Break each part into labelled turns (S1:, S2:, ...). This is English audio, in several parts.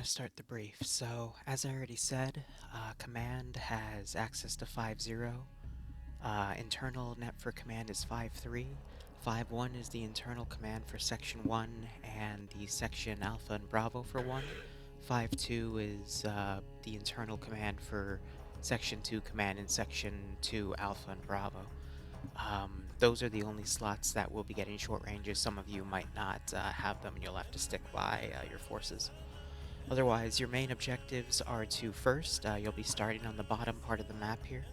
S1: going to start the brief. So, as I already said, Command has access to 5.0. Internal net for Command is 5.3. 5.1 is the internal command for Section 1 and the Section Alpha and Bravo for 1. 5.2 is the internal command for Section 2 Command and Section 2 Alpha and Bravo. Those are the only slots that will be getting short ranges. Some of you might not have them, and you'll have to stick by your forces. Otherwise, your main objectives are to first, you'll be starting on the bottom part of the map here.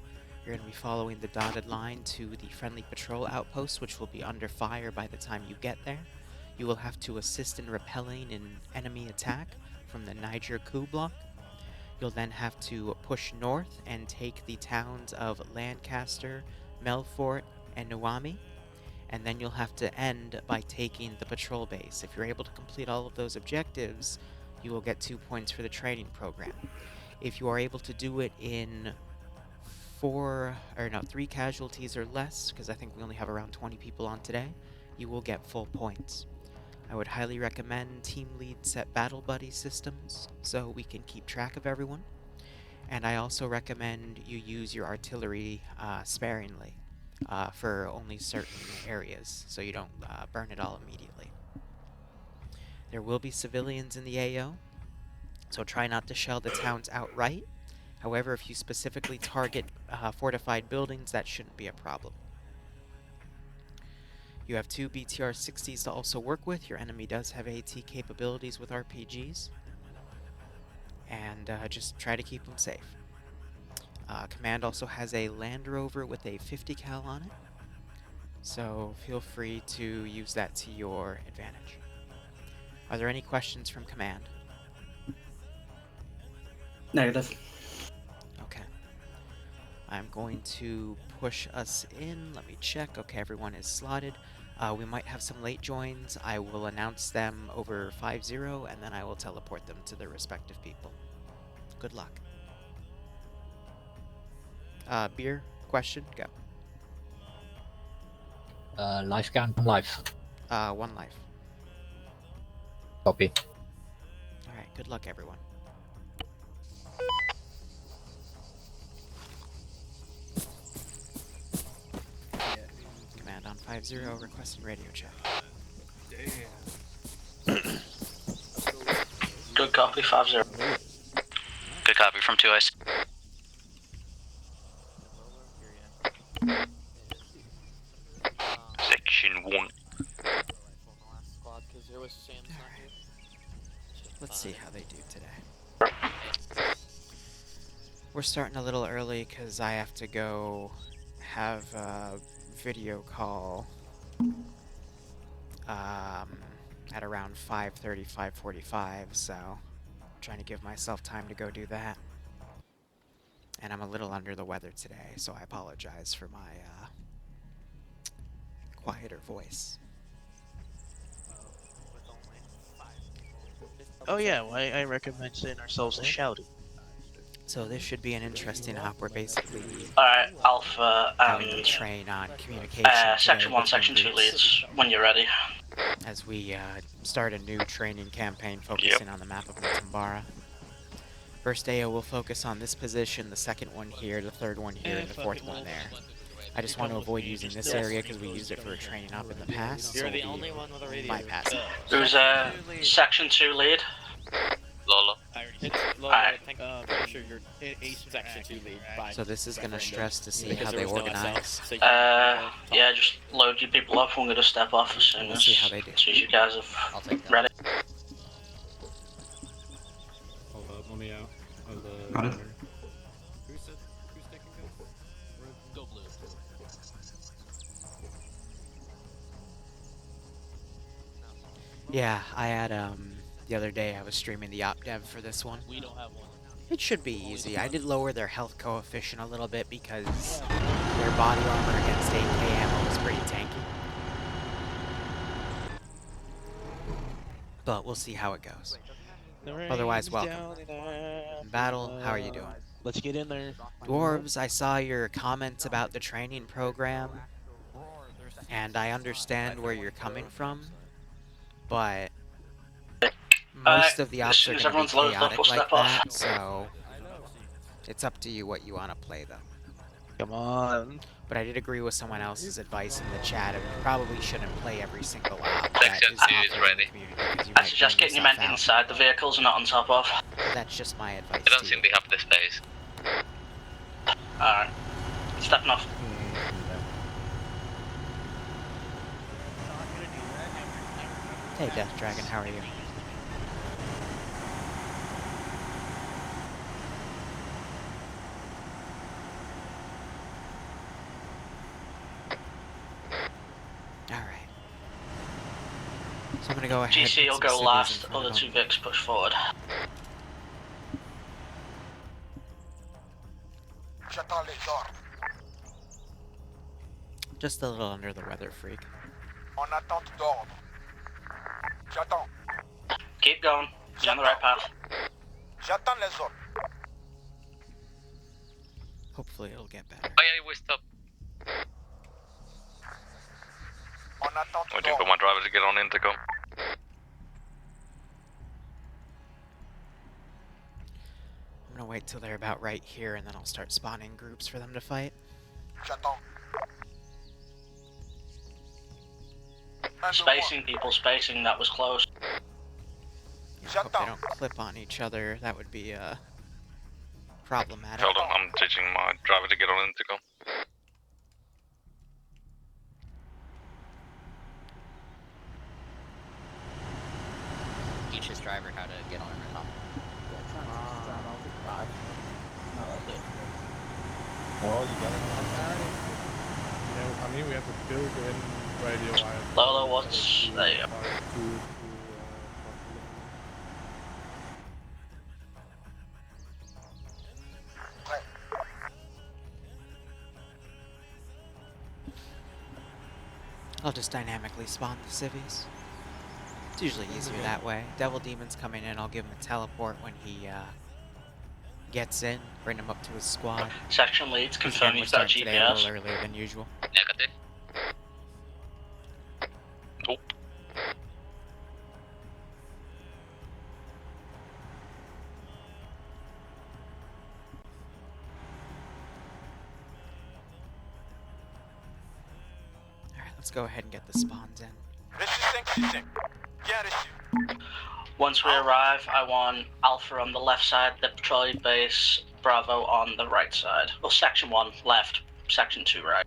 S1: You're going to be following the dotted line to the friendly patrol outpost, which will be under fire by the time you get there. You will have to assist in repelling an enemy attack from the Niger coup block. You'll then have to push north and take the towns of Lancaster, Melfort, and Nuami. And then you'll have to end by taking the patrol base. If you're able to complete all of those objectives, you will get 2 points for the training program. If you are able to do it in 3 casualties or less, because I think we only have around 20 people on today, you will get full points. I would highly recommend Team Lead set battle buddy systems so we can keep track of everyone. And I also recommend you use your artillery sparingly for only certain areas so you don't burn it all immediately. There will be civilians in the AO, so try not to shell the towns outright. However, if you specifically target fortified buildings, that shouldn't be a problem. You have 2 BTR-60s to also work with. Your enemy does have AT capabilities with RPGs. And just try to keep them safe. Command also has a Land Rover with a 50 cal on it, so feel free to use that to your advantage. Are there any questions from Command?
S2: Negative.
S1: Okay. I'm going to push us in. Let me check. Okay, everyone is slotted. We might have some late joins. I will announce them over 5.0, and then I will teleport them to their respective people. Good luck. Beer, question, go.
S3: Life count, 1 life.
S1: 1 life.
S3: Copy.
S1: Alright, good luck, everyone. Command on 5.0, requesting radio check.
S4: Good copy, 5-0. Good copy from 2 Ice. Section 1.
S1: Let's see how they do today. We're starting a little early because I have to go have a video call at around 5:30, 5:45, so I'm trying to give myself time to go do that. And I'm a little under the weather today, so I apologize for my quieter voice.
S5: Oh yeah, well, I recommend setting ourselves a shouty.
S1: So this should be an interesting hop. We're basically
S4: Alright, Alpha
S1: having to
S4: and
S1: train on communication
S4: Section 1,
S1: between
S4: Section 2
S1: groups
S4: leads, when you're ready.
S1: as we start a new training campaign focusing on the map of Matambara. First AO will focus on this position, the second one here, the third one here, and the fourth one there. I just want to avoid using this area because we used it for training up in the past, so we'll be bypassing.
S4: Who's Section 2 lead?
S6: Lola.
S4: Alright.
S6: Pretty sure you're a Section 2 lead.
S1: So this is going to stress to see how they organize.
S4: Yeah, just load your people up. I'm going to step off as soon
S1: We'll see how they do.
S4: as you guys
S3: I'll
S4: have
S3: take that.
S4: ready.
S7: Hold up, let me out of the
S2: Got it.
S7: corner. Who's taking go?
S6: Go blue.
S1: Yeah, I had the other day I was streaming the op dev for this one.
S6: We don't have one.
S1: It should be easy. I did lower their health coefficient a little bit because their body armor against 8k ammo was pretty tanky. But we'll see how it goes. Otherwise, welcome. Battle, how are you doing?
S5: Let's get in there.
S1: Dwarves, I saw your comments about the training program, and I understand where you're coming from, but most of the
S4: as
S1: ops
S4: soon
S1: are
S4: as
S1: going to be
S4: everyone's loaded up,
S1: chaotic
S4: we'll
S1: like
S4: step off.
S1: that, so it's up to you what you want to play, though.
S5: Come on.
S1: But I did agree with someone else's advice in the chat. It probably shouldn't play every single op that
S6: Section
S1: is
S6: 2 is
S1: offered in the
S6: ready.
S1: community because you
S4: I
S1: might
S4: suggest
S1: burn
S4: getting your men
S1: yourself out.
S4: inside the vehicles and not on top of.
S1: That's just my advice
S6: I don't
S1: to
S6: think
S1: you.
S6: they have the space.
S4: Alright. Stepping off.
S1: Hey, Death Dragon, how are you? Alright. So I'm gonna go ahead and
S4: GC will
S1: put
S4: go
S1: some
S4: last,
S1: civvies in front
S4: other
S1: of
S4: two
S1: them.
S4: Vics push forward.
S1: Just a little under the weather, freak.
S2: En attente d'ordre. J'attends.
S4: Keep going. You're on the right path.
S2: J'attends les ordres.
S1: Hopefully it'll get better.
S6: Oh yeah, we stop.
S2: En attente
S6: Waiting for
S2: d'ordre.
S6: my driver to get on intercom.
S1: I'm gonna wait till they're about right here and then I'll start spawning groups for them to fight.
S2: J'attends.
S4: Spacing, people, spacing. That was close.
S1: Yeah, I hope they don't clip on each other. That would be problematic.
S6: Hold on, I'm teaching my driver to get on intercom.
S3: Teach his driver how to get on intercom.
S8: Well, you got it. Yeah, I mean, we have to build in radio wire.
S4: Lolo, what's... There you go.
S1: I'll just dynamically spawn the civvies. It's usually easier that way. Devil Demon's coming in, I'll give him a teleport when he gets in, bring him up to his squad.
S4: Section leads,
S1: Again,
S4: confirm
S1: we're
S4: you've got
S1: starting today a
S4: GPS.
S1: little earlier than usual.
S6: Negative. Nope.
S1: Alright, let's go ahead and get the spawns in.
S2: Reçu 565. Bien reçu.
S4: Once we arrive, I want Alpha on the left side, the patrol base, Bravo on the right side. Well, Section 1 left, Section 2 right.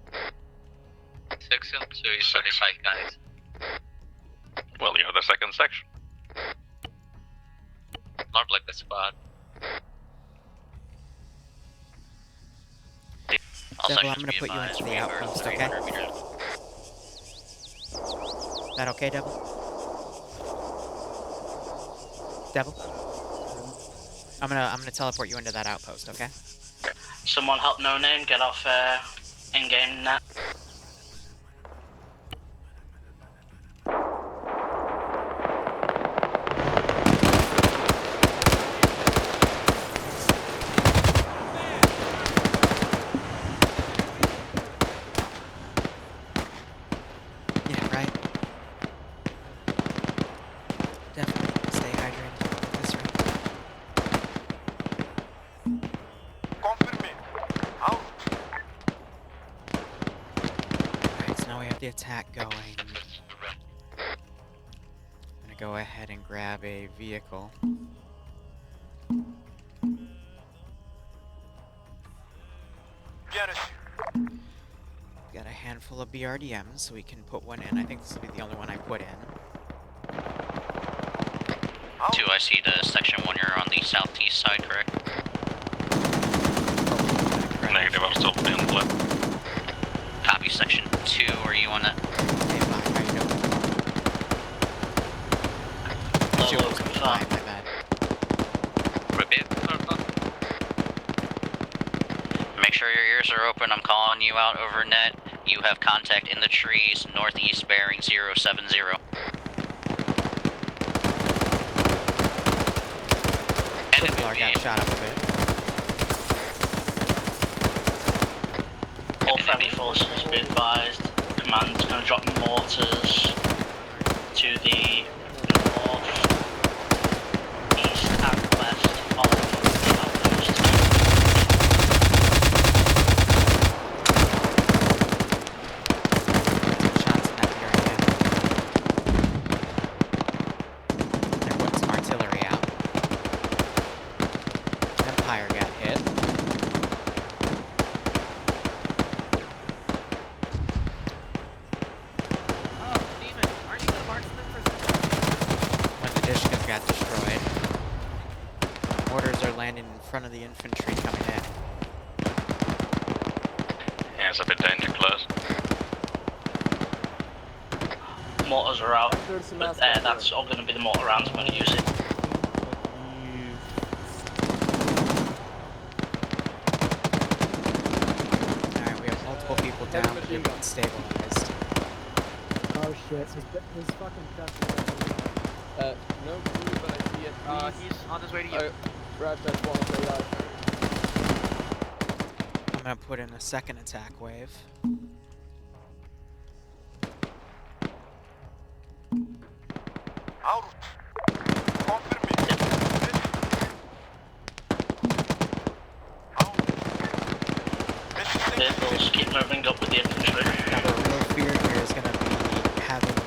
S6: Section 2 is 35 guys. Well, you're the second section. Not like the spot.
S1: Devil, I'm gonna put you into the outpost, okay? Is that okay, Devil? Devil? I'm gonna teleport you into that outpost, okay?
S4: Someone help No Name get off in-game net.
S1: Yeah, right. Definitely stay hydrated this route.
S2: Confirmé. Out.
S1: Alright, so now we have the attack going. I'm gonna go ahead and grab a vehicle.
S2: Bien reçu.
S1: Got a handful of BRDMs, so we can put one in. I think this will be the only one I put in.
S2: Out.
S9: 2, I see the section 1, you're on the southeast side, correct?
S6: Negative, I'm still being left.
S9: Copy, section 2, are you on that?
S1: Hey, Bob, how you doing? Shit
S4: Lolo,
S1: was
S4: confirm.
S1: fine, my bad.
S6: Repeat.
S9: Make sure your ears are open, I'm calling you out over net. You have contact in the trees, northeast bearing 070.
S1: Footballer got shot up a bit.
S4: All friendly forces be advised. Command's going to drop mortars to the north.
S1: got destroyed. Mortars are landing in front of the infantry coming in.
S6: Yeah, it's a bit danger close.
S4: Mortars are out, but that's all going to be the mortar rounds I'm going to use it.
S1: Alright, we have multiple people down, but they've been stabilized.
S10: Oh shit, his fucking chest is
S8: no clue, but I see it.
S9: He's on his way to you.
S8: Right, that's one of the
S1: I'm gonna put in a second attack wave.
S2: Out. Confirmé. Out.
S4: Vehicles keep moving up with the infantry.
S1: Now the real fear here is gonna be having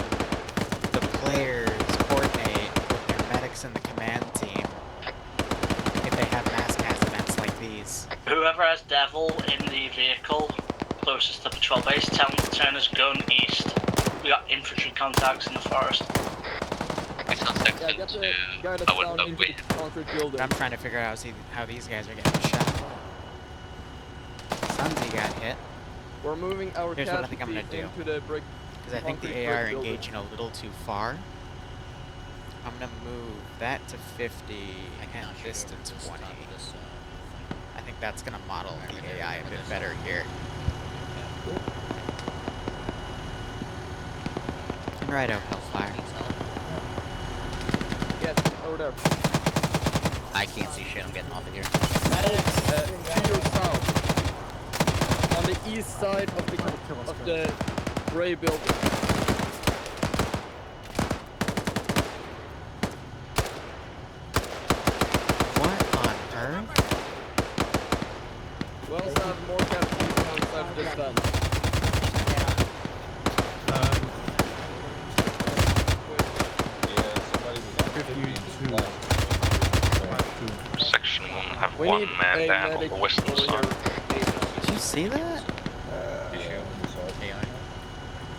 S1: the players coordinate with their medics and the command team if they have mass cast events like these.
S4: Whoever has Devil in the vehicle closest to patrol base, tell him to turn his gun east. We got infantry contacts in the forest.
S6: It's on section 2. I would not wait.
S1: But I'm trying to figure out how these guys are getting shot. Sunzi got hit.
S8: We're moving our
S1: Here's what I think I'm gonna do.
S8: into the brick.
S1: Because I think the
S8: concrete
S1: AI are
S8: brick building.
S1: engaging a little too far. I'm gonna move that to 50 and this to 20. I think that's gonna model the AI a bit better here. And right out Hellfire.
S8: Yes, over there.
S3: I can't see shit. I'm getting off of here.
S8: To your south. On the east side of the gray building.
S1: What on earth?
S8: We also have more casualties outside of this stand.
S6: Section 1 have
S8: We
S6: one
S8: need
S6: man
S8: a
S6: down on
S8: medic
S6: the western
S8: over
S6: side.
S8: here.
S1: Did you see that?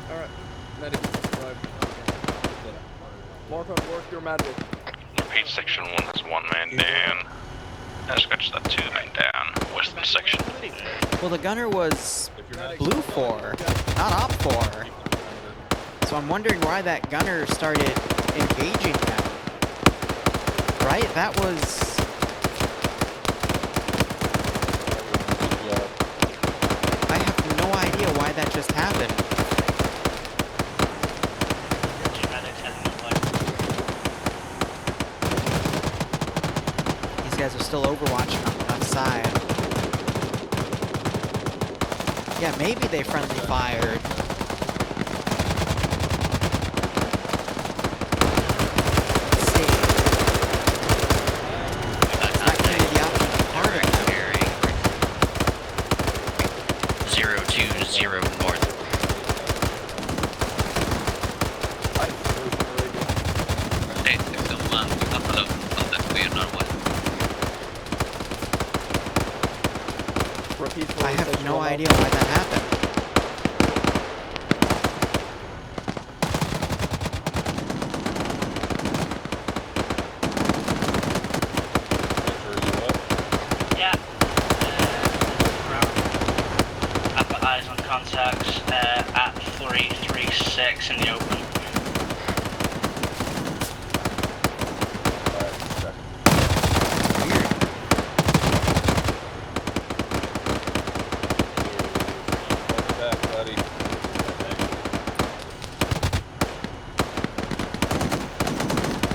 S8: Alright, medic is arrived. Mark on work your medic.
S6: Repeat, section 1 has one man down. Scratch that 2 man down. Western section.
S1: Well, the gunner was blue 4, not op 4. So I'm wondering why that gunner started engaging them. Right? That was... I have no idea why that just happened. These guys are still overwatching on the left side. Yeah, maybe they friendly fired. Let's see. It's not gonna be the option to target them.
S9: 020 north.
S6: Hey, section 1, Buffalo, contact clear northwest.
S1: I have no idea why that happened.
S4: Yeah. I've got eyes on contacts at 336 in the open.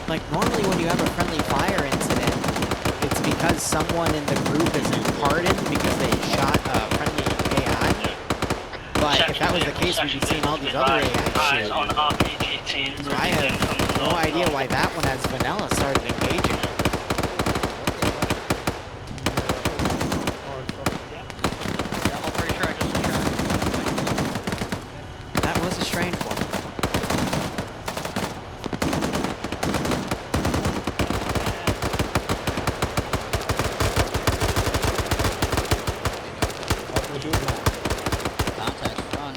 S1: Like, normally when you have a friendly fire incident, it's because someone in the group is pardoned because they shot a friendly AI. But if that was the case, we'd be seeing all these other AI
S4: Eyes
S1: shoot.
S4: on RPG teams.
S1: So I have no idea why that one as vanilla started engaging.
S3: Yeah, I'm pretty sure I just shot.
S1: That was a strange one.
S3: Contacts run.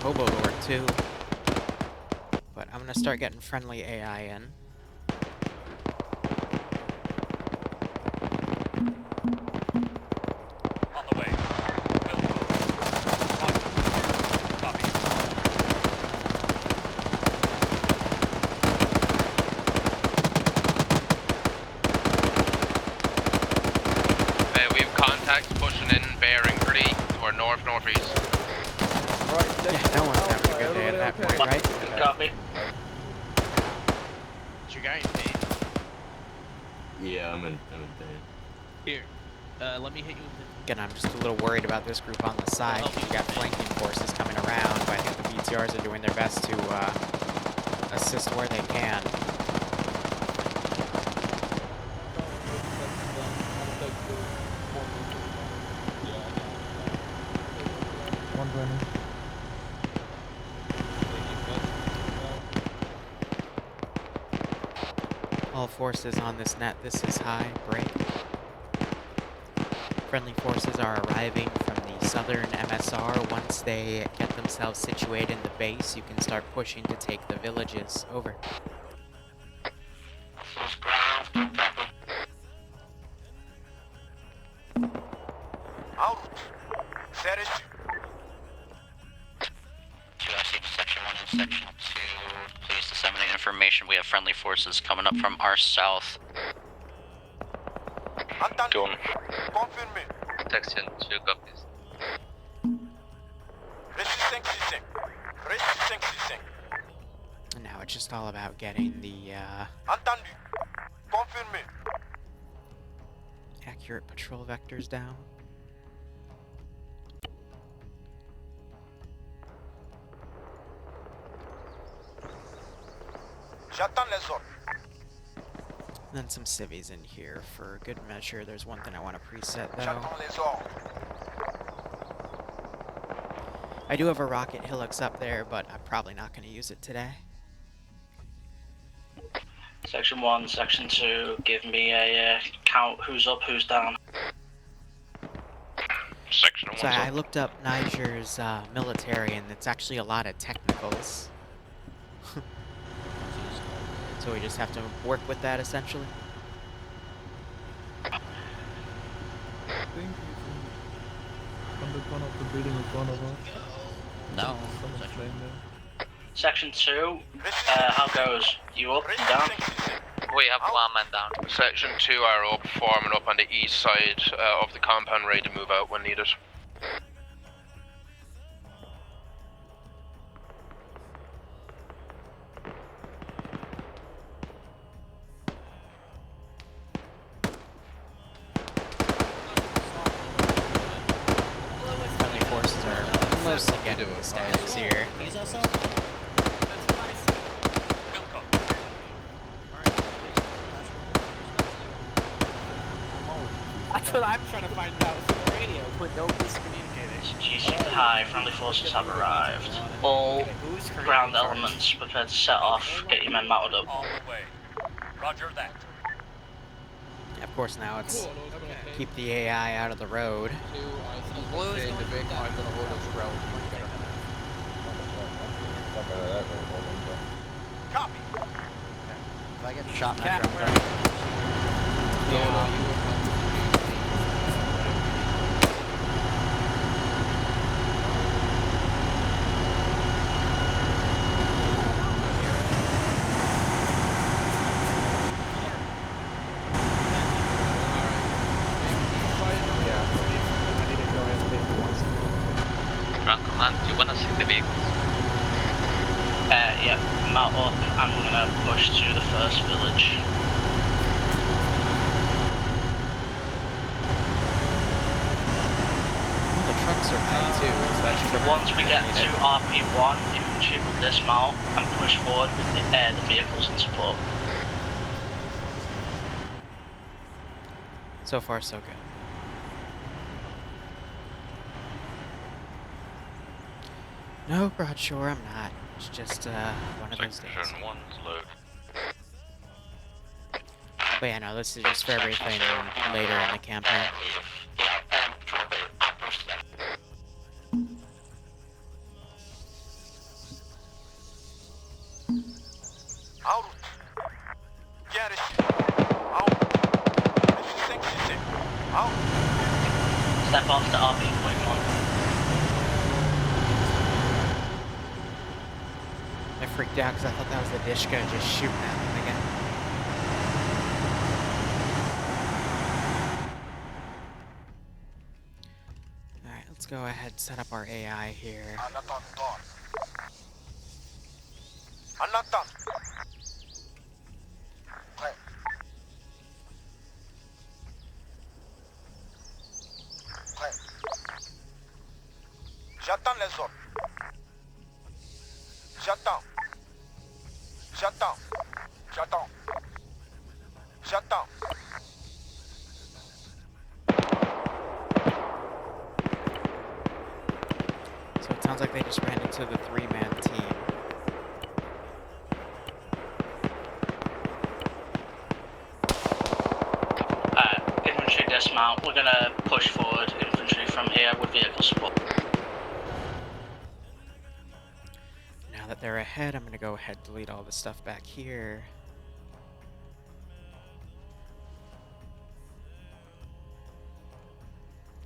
S1: Hobo Lord too. But I'm gonna start getting friendly AI in.
S2: On the way. Copy.
S6: We have contacts pushing in bearing 3 to our north-northeast.
S8: Right,
S1: Yeah, no one's having a good day at that point, right?
S4: Copy.
S5: Is your guy in pain?
S11: Yeah, I'm in pain.
S5: Here, let me hit you with
S1: Again, I'm just a little worried about this group on the side. You got flanking forces coming around, but I think the BTRs are doing their best to assist where they can. All forces on this net, this is high, break. Friendly forces are arriving from the southern MSR. Once they get themselves situated in the base, you can start pushing to take the villages. Over.
S2: Out. Serious.
S9: Section 1 and Section 2, please disseminate information. We have friendly forces coming up from our south.
S2: Entendu. Confirmé.
S6: Section 2 copies.
S2: Récit 565. Récit 565.
S1: And now it's just all about getting the
S2: Entendu. Confirmé.
S1: accurate patrol vectors down.
S2: J'attends les ordres.
S1: And then some civvies in here for good measure. There's one thing I want to preset though.
S2: J'attends les ordres.
S1: I do have a rocket hillux up there, but I'm probably not going to use it today.
S4: Section 1, Section 2, give me a count who's up, who's down.
S6: Section 1.
S1: So I looked up Niger's military, and it's actually a lot of technicals. So we just have to work with that essentially.
S3: No.
S4: Section 2, how goes? You up, you down?
S6: We have one man down. Section 2 are up, forming up on the east side of the compound, ready to move out when needed.
S1: Friendly forces are mostly getting the status here.
S5: That's what I'm trying to find out from the radio, but nobody's communicating.
S4: GC high, friendly forces have arrived. All ground elements prepared to set off, get your men mounted up.
S2: On the way. Roger that.
S1: Of course now it's keep the AI out of the road.
S2: Copy.
S3: If I get shot in
S5: Cap,
S3: my
S6: Ground command, do you want to see the vehicles?
S4: Yeah, mount up, and we're gonna push to the first village.
S1: The trucks are high too, so that should
S4: Once we get to RP1, infantry will dismount and push forward with the vehicles in support.
S1: So far so good. No, Broadshore, I'm not. It's just one of those days.
S6: Section 1's load.
S1: But yeah, no, this is just for everything later in the campaign.
S2: En route. Bien reçu. En route. Reçu 567. En route.
S4: Step off to RP.1.
S1: I freaked out because I thought that was the Dishka just shooting at them again. Alright, let's go ahead and set up our AI here.
S2: En attendant. En attente. Prêt. Prêt. J'attends les ordres. J'attends. J'attends. J'attends. J'attends.
S1: So it sounds like they just ran into the 3-man team.
S4: Infantry dismount. We're gonna push forward infantry from here with vehicle support.
S1: Now that they're ahead, I'm gonna go ahead and delete all the stuff back here.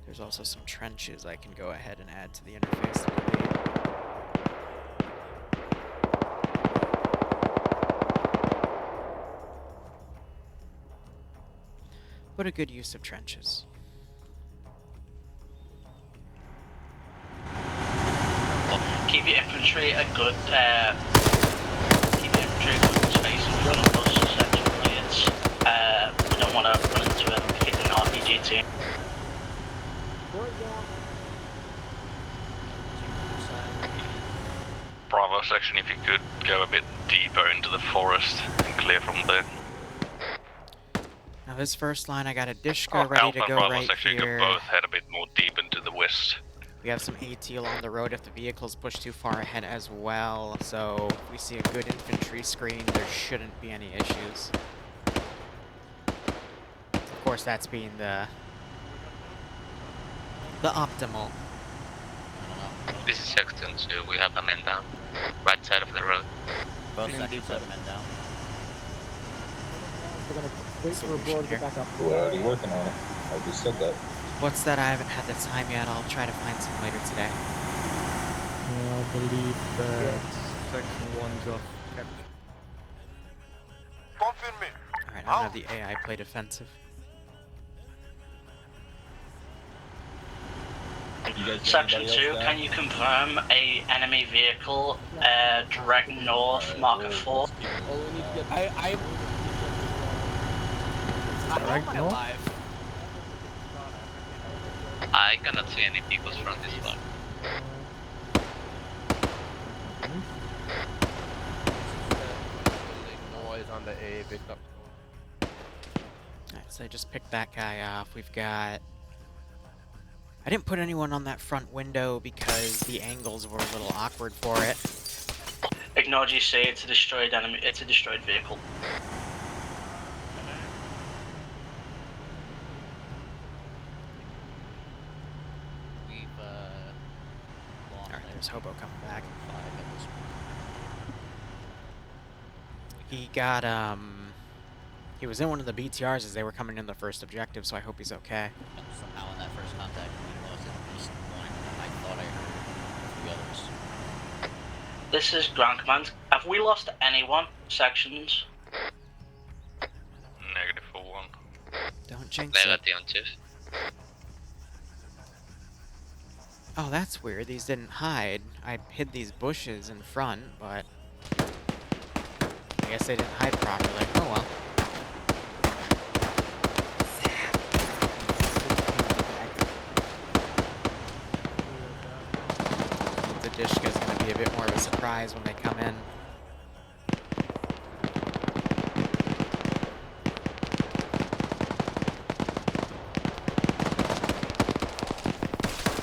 S1: There's also some trenches I can go ahead and add to the interface. What a good use of trenches.
S4: Keep your infantry a good space in front of us essentially. It's we don't want to run into a hidden RPG team.
S6: Bravo section, if you could go a bit deeper into the forest and clear from there.
S1: Now this first line, I got a Dishka ready to go
S6: Bravo
S1: right
S6: section, you
S1: here.
S6: can both head a bit more deep into the west.
S1: We have some AT along the road if the vehicles push too far ahead as well. So if we see a good infantry screen, there shouldn't be any issues. Of course, that's being the optimal.
S3: This is section 2, we have a man down. Right side of the road.
S9: Both sections have men down.
S10: We're gonna wait for a board to get back up.
S12: We're already working on it. I just said that.
S1: What's that? I haven't had the time yet. I'll try to find some later today.
S8: I believe that section 1's off.
S2: Confirmé.
S1: Alright, I'm gonna have the AI play defensive.
S4: Section 2, can you confirm a enemy vehicle direct north, marker 4?
S5: I'm alive.
S3: I cannot see any vehicles from this one.
S8: Noise on the A, picked up.
S1: Alright, so I just picked that guy off. We've got... I didn't put anyone on that front window because the angles were a little awkward for it.
S4: Ignore GC, it's a destroyed enemy, it's a destroyed vehicle.
S3: We've,
S1: Alright, there's Hobo coming back. He got, he was in one of the BTRs as they were coming in the first objective, so I hope he's okay.
S3: somehow in that first contact, we lost at least one. I thought I heard 3 others.
S4: This is ground command. Have we lost anyone? Sections?
S6: Negative for 1.
S1: Don't jinx it.
S3: Negative on 2.
S1: Oh, that's weird. These didn't hide. I hid these bushes in front, but... I guess they didn't hide properly. Oh well. The Dishka's gonna be a bit more of a surprise when they come in.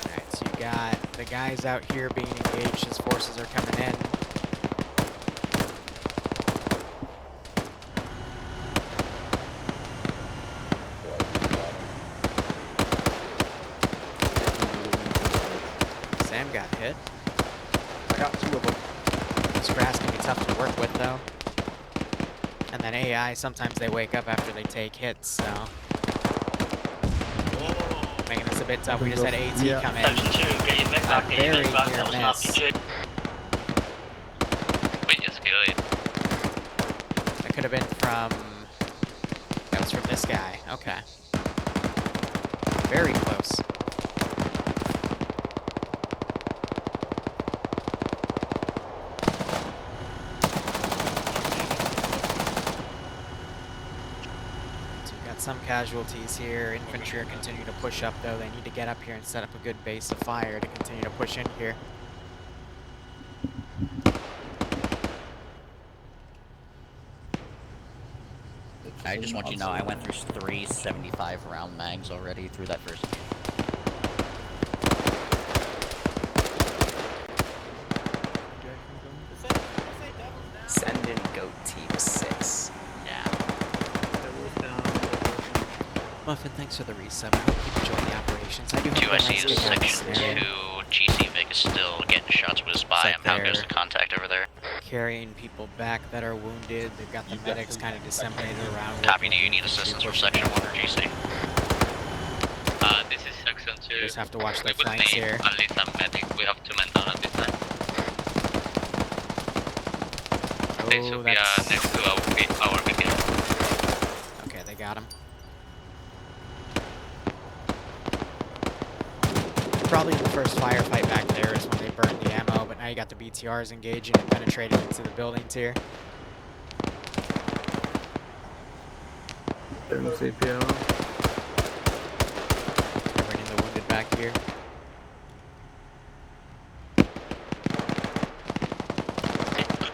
S1: Alright, so you got the guys out here being engaged as forces are coming in. Sam got hit.
S8: I got 2 of them.
S1: This grass can be tough to work with, though. And then AI, sometimes they wake up after they take hits, so... Making this a bit tough. We just had AT come in.
S4: Section 2, get your Vic back, get your
S1: Very
S4: Vic back,
S1: near
S4: that was an
S1: miss.
S4: RPG.
S9: Which is good.
S1: That could have been from... That was from this guy. Okay. Very close. So we've got some casualties here. Infantry are continuing to push up, though. They need to get up here and set up a good base of fire to continue to push in here.
S3: I just want you to know I went through 3 75 round mags already through that first.
S1: Send in Goat Team 6.
S3: Yeah.
S1: Muffin, thanks for the resub. I hope you enjoy the operations. I do hope
S9: 2
S1: you
S9: I
S1: guys
S9: see
S1: get
S9: is
S1: out of this
S9: section
S1: scenario.
S9: 2. GC Vic is still getting shots with his spy.
S1: It's
S9: I'm
S1: like
S9: now goes
S1: they're
S9: to contact over there.
S1: carrying people back that are wounded. They've got the medics kind of disseminated around.
S9: Copy, do you need assistance from section 1 or GC?
S13: This is section 2.
S1: You just have to watch the
S13: We would
S1: flanks
S13: need
S1: here.
S13: at least a medic. We have 2 men down at this time. They
S1: Oh,
S13: should be
S1: that's...
S13: next to our brigade.
S1: Okay, they got him. Probably the first firefight back there is when they burned the ammo, but now you got the BTRs engaging and penetrating into the buildings here.
S8: CPO.
S1: Bringing the wounded back here.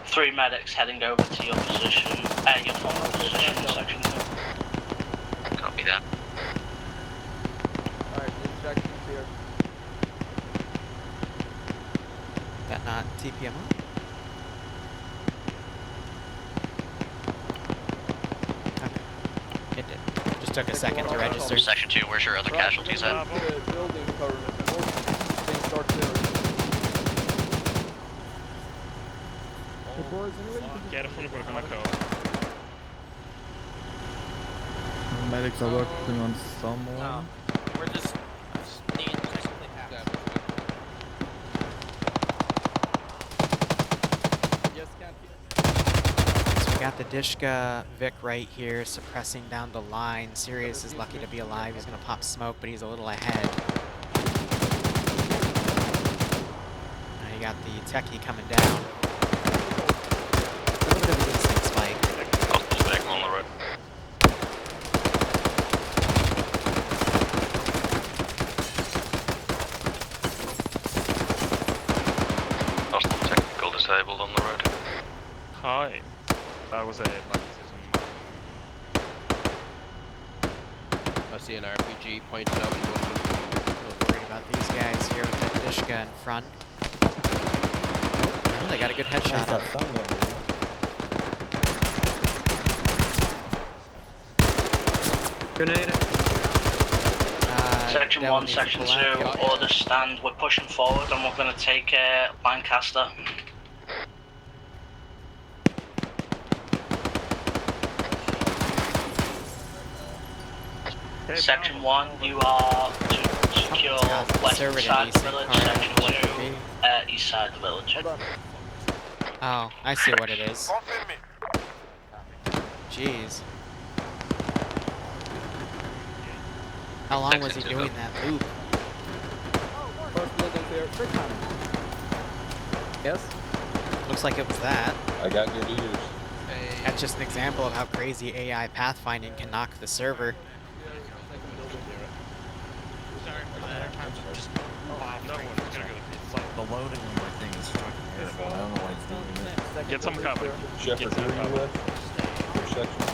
S4: Three medics heading over to your position, your former position in section 2.
S13: Copy that.
S8: Alright, injections here.
S1: That not TPMO? Okay. It did. Just took a second to register.
S9: Section 2, where's your other casualties at?
S8: The building current. Things start there.
S10: Medics are working on someone.
S5: No, we're just need to simply have
S8: Yes, can't
S1: So we got the Dishka Vic right here, suppressing down the line. Sirius is lucky to be alive. He's gonna pop smoke, but he's a little ahead. Now you got the techie coming down. A little bit of an instant spike.
S6: Hostile vehicle on the road. Hostile technical disabled on the road.
S7: Hi. That was a lucky decision.
S11: I see an RPG pointed out in
S1: A little worried about these guys here with the Dishka in front. Oh, they got a good headshot on him.
S8: Grenade.
S4: Section
S1: Devil
S4: 1,
S1: needs to
S4: Section 2,
S1: pull out.
S4: orders stand. We're pushing forward and we're going to take Lancaster. Section 1, you are to secure west
S1: Server
S4: side of the
S1: decent
S4: village.
S1: card,
S4: Section
S1: what it would
S4: 2, east side of the village.
S1: Oh, I see what it is.
S2: Confirm me.
S1: Jeez. How long was he doing that loop?
S8: First building here. Yes?
S1: Looks like it was that.
S12: I got good ears.
S1: That's just an example of how crazy AI pathfinding can knock the server.
S7: The loading on my thing is fucking
S12: I don't know why he's doing that.
S7: Get some cover.
S12: Shepard, who are you with? Which section?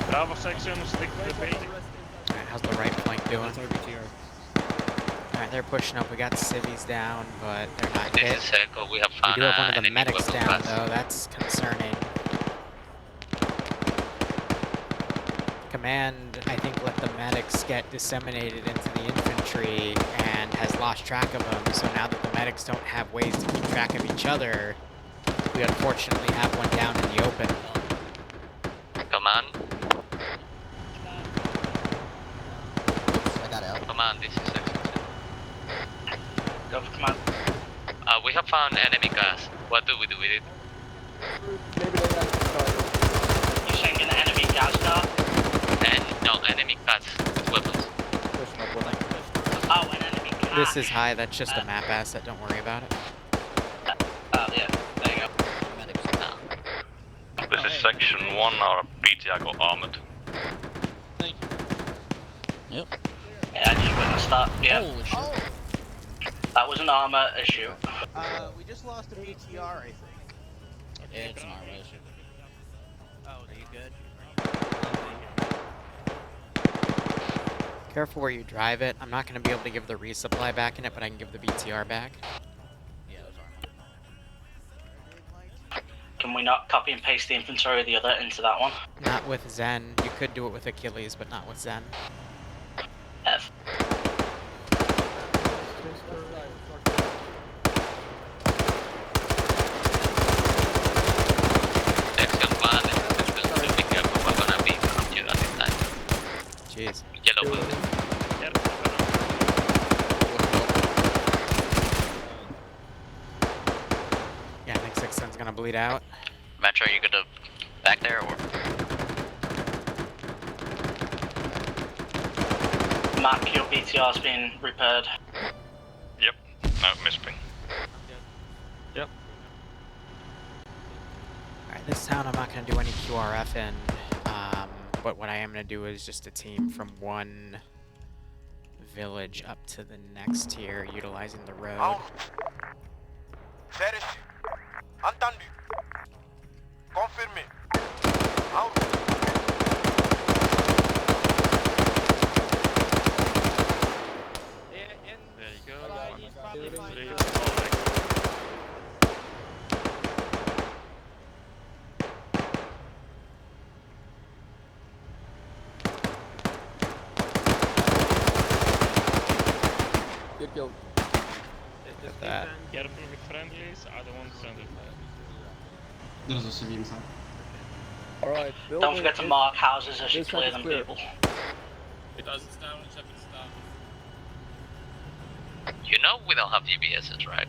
S7: Bravo section, stick to the bait.
S1: Alright, how's the right flank doing? Alright, they're pushing up. We got civvies down, but they're not
S13: This
S1: hit.
S13: is Echo. We have
S1: We do have one of the
S13: enemy
S1: medics
S13: weapon
S1: down,
S13: class.
S1: though. That's concerning. Command, I think, let the medics get disseminated into the infantry and has lost lost track of them, so now that the medics don't have ways to keep track of each other, we unfortunately have one down in the open.
S13: Command.
S3: I got out.
S13: Command, this is section 2.
S4: Go for command.
S13: We have found enemy gas. What do we do with it?
S8: Maybe they have started.
S4: You saying an enemy gas car?
S13: And no, enemy cats with weapons.
S8: Pushing up with them.
S4: Oh, an enemy car.
S1: This is high, that's just a map asset, don't worry about it.
S4: Oh, yeah. There you go.
S3: Medics down.
S7: This is section 1, our BTI got armored.
S11: Thank you.
S3: Yep.
S4: Yeah, I just witnessed that. Yeah.
S3: Holy shit.
S4: That was an armor issue.
S11: We just lost a BTR, I think.
S3: Yeah, it's an armor issue.
S11: Oh, are you good?
S1: Careful where you drive it. I'm not going to be able to give the resupply back in it, but I can give the BTR back.
S3: Yeah, it was armor.
S4: Can we not copy and paste the inventory of the other into that one?
S1: Not with Zen. You could do it with Achilles, but not with Zen.
S4: F.
S13: Section 1 is section 2. Be careful, we're gonna be from you at this time.
S1: Jeez.
S13: Yellow building.
S1: Yeah, I think 6 Sun's going to bleed out.
S9: Metro, you good to back there or?
S4: Mark, your BTR's been repaired.
S7: Yep. No, misping. Yep.
S1: Alright, this town I'm not going to do any QRF in, but what I am going to do is just a team from one village up to the next tier, utilizing the road.
S2: En route. C'est reçu. Entendu. Confirmé. En route.
S7: There you go.
S8: Good kill.
S1: Get that.
S7: Careful with friendlies, I don't want friendly fire.
S8: Alright,
S4: Don't forget to mark houses as you
S8: This
S4: clear
S8: one is
S4: them,
S8: clear.
S4: people.
S13: You know we don't have GPSs, right?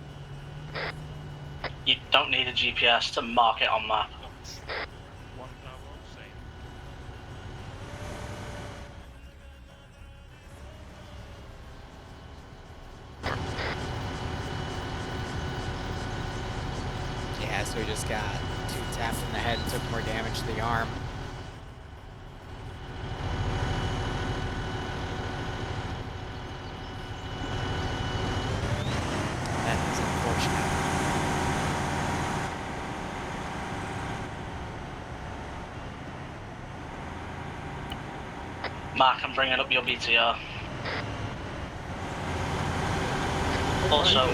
S4: You don't need a GPS to mark it on map.
S7: One Bravo, same.
S1: Yeah, so we just got 2 tapped in the head and took more damage to the arm. That is unfortunate.
S4: Mark, I'm bringing up your BTR. Also,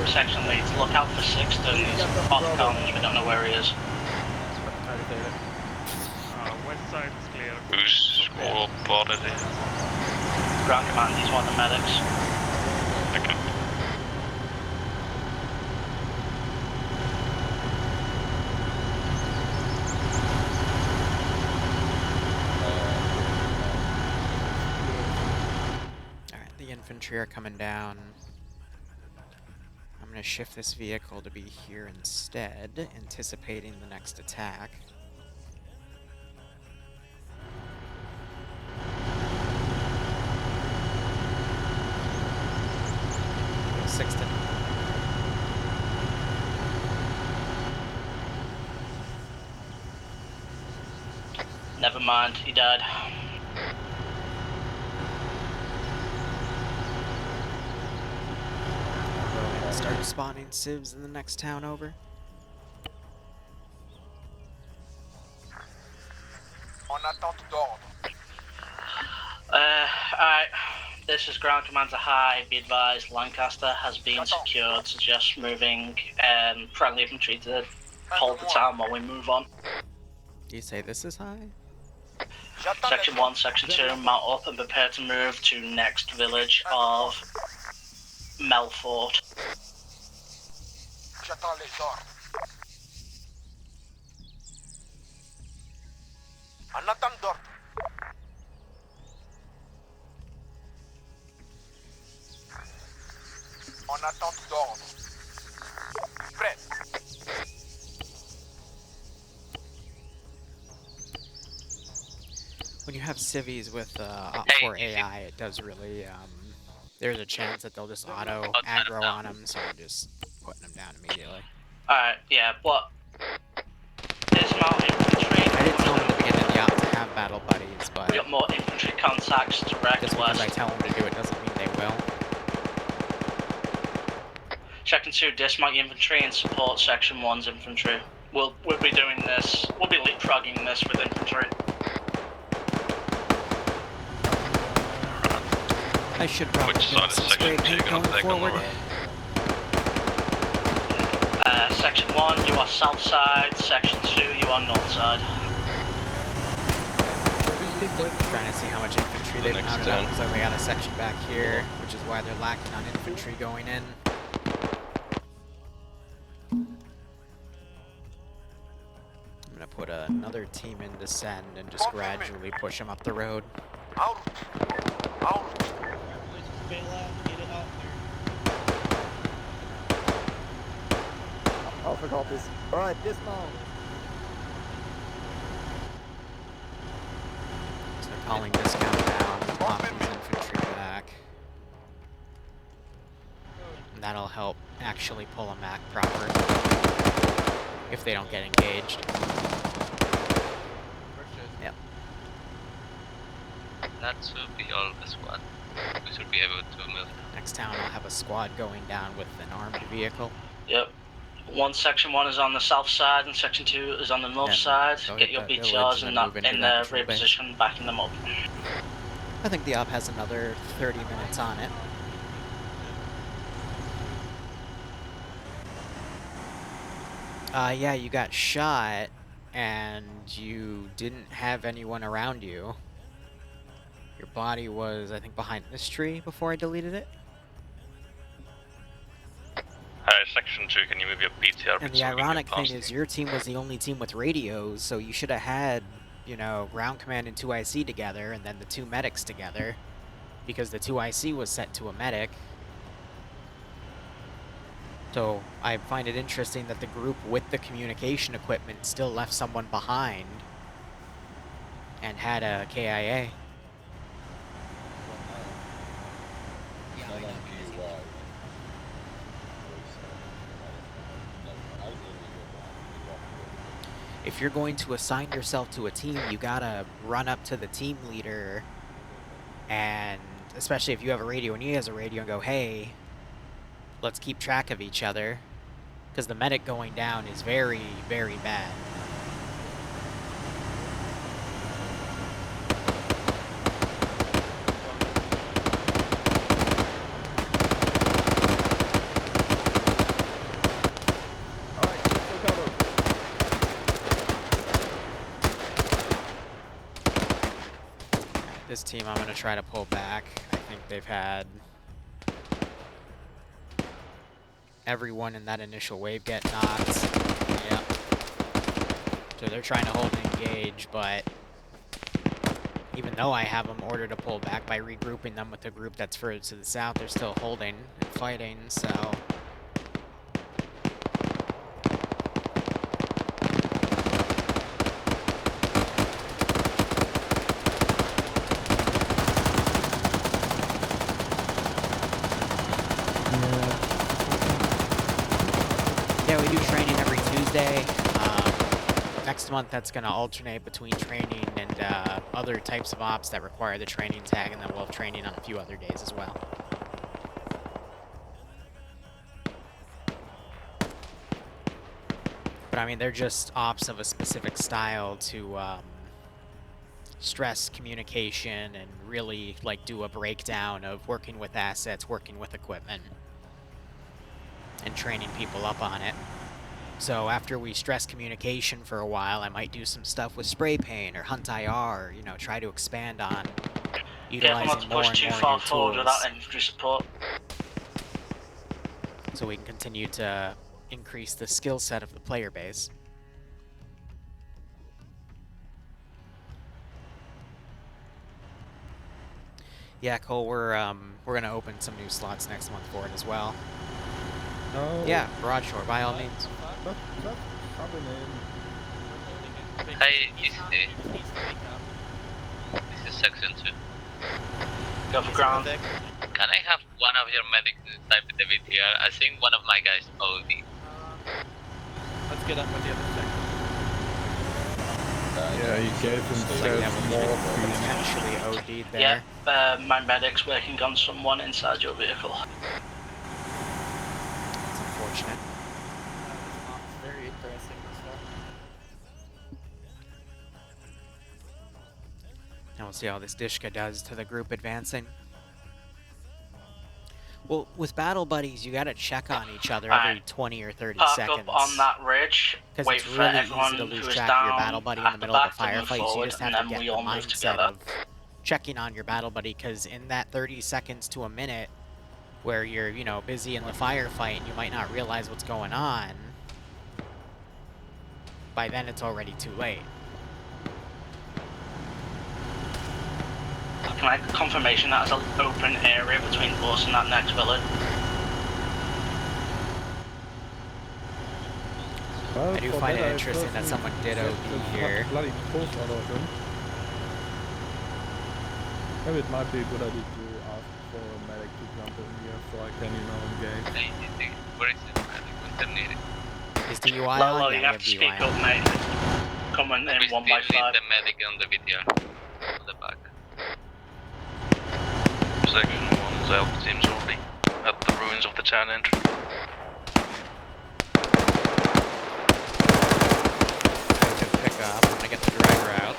S4: section leads, look out for Sixton. He's off comms, we don't know where he is.
S7: West side is clear.
S6: Who's all bodied in?
S4: Ground command, he's one of the medics.
S6: Okay.
S1: Alright, the infantry are coming down. I'm going to shift this vehicle to be here instead, anticipating the next attack. Go Sixton.
S4: Never mind, he died.
S1: Start spawning civs in the next town over.
S2: En attente d'ordre.
S4: Alright. This is ground command to high. Be advised, Lancaster has been secured. Suggest moving friendly infantry to hold the town while we move on.
S1: You say this is high?
S4: Section 1, Section 2, mount up and prepare to move to next village of Melfort.
S2: J'attends les ordres. En attente d'ordre. En attente d'ordre. Prêt.
S1: When you have civvies with Op
S13: Hey,
S1: 4 AI, it does really, there's a chance that they'll just auto aggro on them, so I'm just putting them down immediately.
S4: Alright, yeah, but dismount infantry.
S1: I didn't tell them at the beginning of the op to have battle buddies, but
S4: We got more infantry contacts direct
S1: just because I
S4: west.
S1: tell them to do it doesn't mean they will.
S4: Section 2, dismount your infantry and support Section 1's infantry. We'll be doing this, we'll be leapfrogging this with infantry.
S1: I should probably get some spray paint going forward.
S4: Section 1, you are south side. Section 2, you are north side.
S1: Trying to see how much infantry they've mounted up, because we got a section back here, which is why they're lacking on infantry going in. I'm gonna put another team in descend and just gradually push them up the road.
S2: Out. Out.
S10: Oh, forgot this. Alright, dismount.
S1: So they're calling discount down, popping infantry back. And that'll help actually pull them back proper if they don't get engaged. Yep.
S13: That should be all the squad. We should be able to move.
S1: Next town I'll have a squad going down with an armed vehicle.
S4: Yep. Section 1 is on the south side and Section 2 is on the north side. Get your BTRs in the rear position, backing them up.
S1: I think the op has another 30 minutes on it. Yeah, you got shot and you didn't have anyone around you. Your body was, I think, behind this tree before I deleted it.
S7: Section 2, can you move your BTR?
S1: And the ironic thing is your team was the only team with radios, so you should have had, you know, ground command and 2IC together, and then the 2 medics together, because the 2IC was set to a medic. So I find it interesting that the group with the communication equipment still left someone behind and had a KIA. If you're going to assign yourself to a team, you gotta run up to the team leader, and especially if you have a radio and he has a radio, and go, hey, let's keep track of each other, because the medic going down is very, very bad. This team I'm going to try to pull back. I think they've had everyone in that initial wave get knocked. Yep. So they're trying to hold and engage, but even though I have them ordered to pull back by regrouping them with the group that's further to the south, they're still holding and fighting, so... Yeah, we do training every Tuesday. Next month, that's going to alternate between training and other types of ops that require the training tag, and then we'll have training on a few other days as well. But I mean, they're just ops of a specific style to stress communication and really like do a breakdown of working with assets, working with equipment, and training people up on it. So after we stress communication for a while, I might do some stuff with spray paint or hunt IR, you know, try to expand on utilizing more and more new tools.
S4: Without infantry support.
S1: so we can continue to increase the skill set of the player base. Yeah, Cole, we're gonna open some new slots next month for it as well.
S12: No.
S1: Yeah, Broadshore, by all means.
S13: Hey, ECD. This is section 2.
S4: Go for ground.
S13: Can I have one of your medics type in the VTR? I think one of my guys OD.
S5: Let's get up with the other section.
S12: Yeah, he gave himself more
S1: Potentially OD'd there.
S4: Yeah, my medic's working on someone inside your vehicle.
S1: It's unfortunate.
S5: Very interesting stuff.
S1: Now we'll see how this Dishka does to the group advancing. Well, with battle buddies, you gotta check on each other every 20 or 30
S4: Park
S1: seconds.
S4: up on that ridge,
S1: Because
S4: wait
S1: it's
S4: for
S1: really
S4: everyone
S1: easy to
S4: who
S1: lose
S4: is
S1: track of your
S4: down
S1: battle buddy in
S4: at
S1: the
S4: the
S1: middle of
S4: back
S1: a
S4: to move
S1: firefight. So you
S4: forward,
S1: just
S4: and
S1: have to
S4: then
S1: get
S4: we
S1: the
S4: all move
S1: mindset
S4: together.
S1: of checking on your battle buddy, because in that 30 seconds to a minute where you're, you know, busy in the firefight and you might not realize what's going on, by then it's already too late.
S4: Can I get confirmation that there's an open area between us and that next village?
S1: I do find it interesting that someone did OD here.
S12: Bloody post out of him. Maybe it might be a good idea to ask for a medic to jump in here so I can, you know, engage.
S13: Hey, where is the medic? What's the need?
S1: Is DUI
S4: Lolo,
S1: on?
S4: you
S1: Yeah,
S4: have to
S1: we
S4: speak
S1: have DUI
S4: up,
S1: on.
S4: mate. Coming in
S13: We
S4: 1
S13: still
S4: by
S13: need
S4: 5.
S13: the medic on the VTR. On the back.
S6: Section 1's help team's already at the ruins of the town entry.
S1: I can pick up. I'm gonna get the driver out.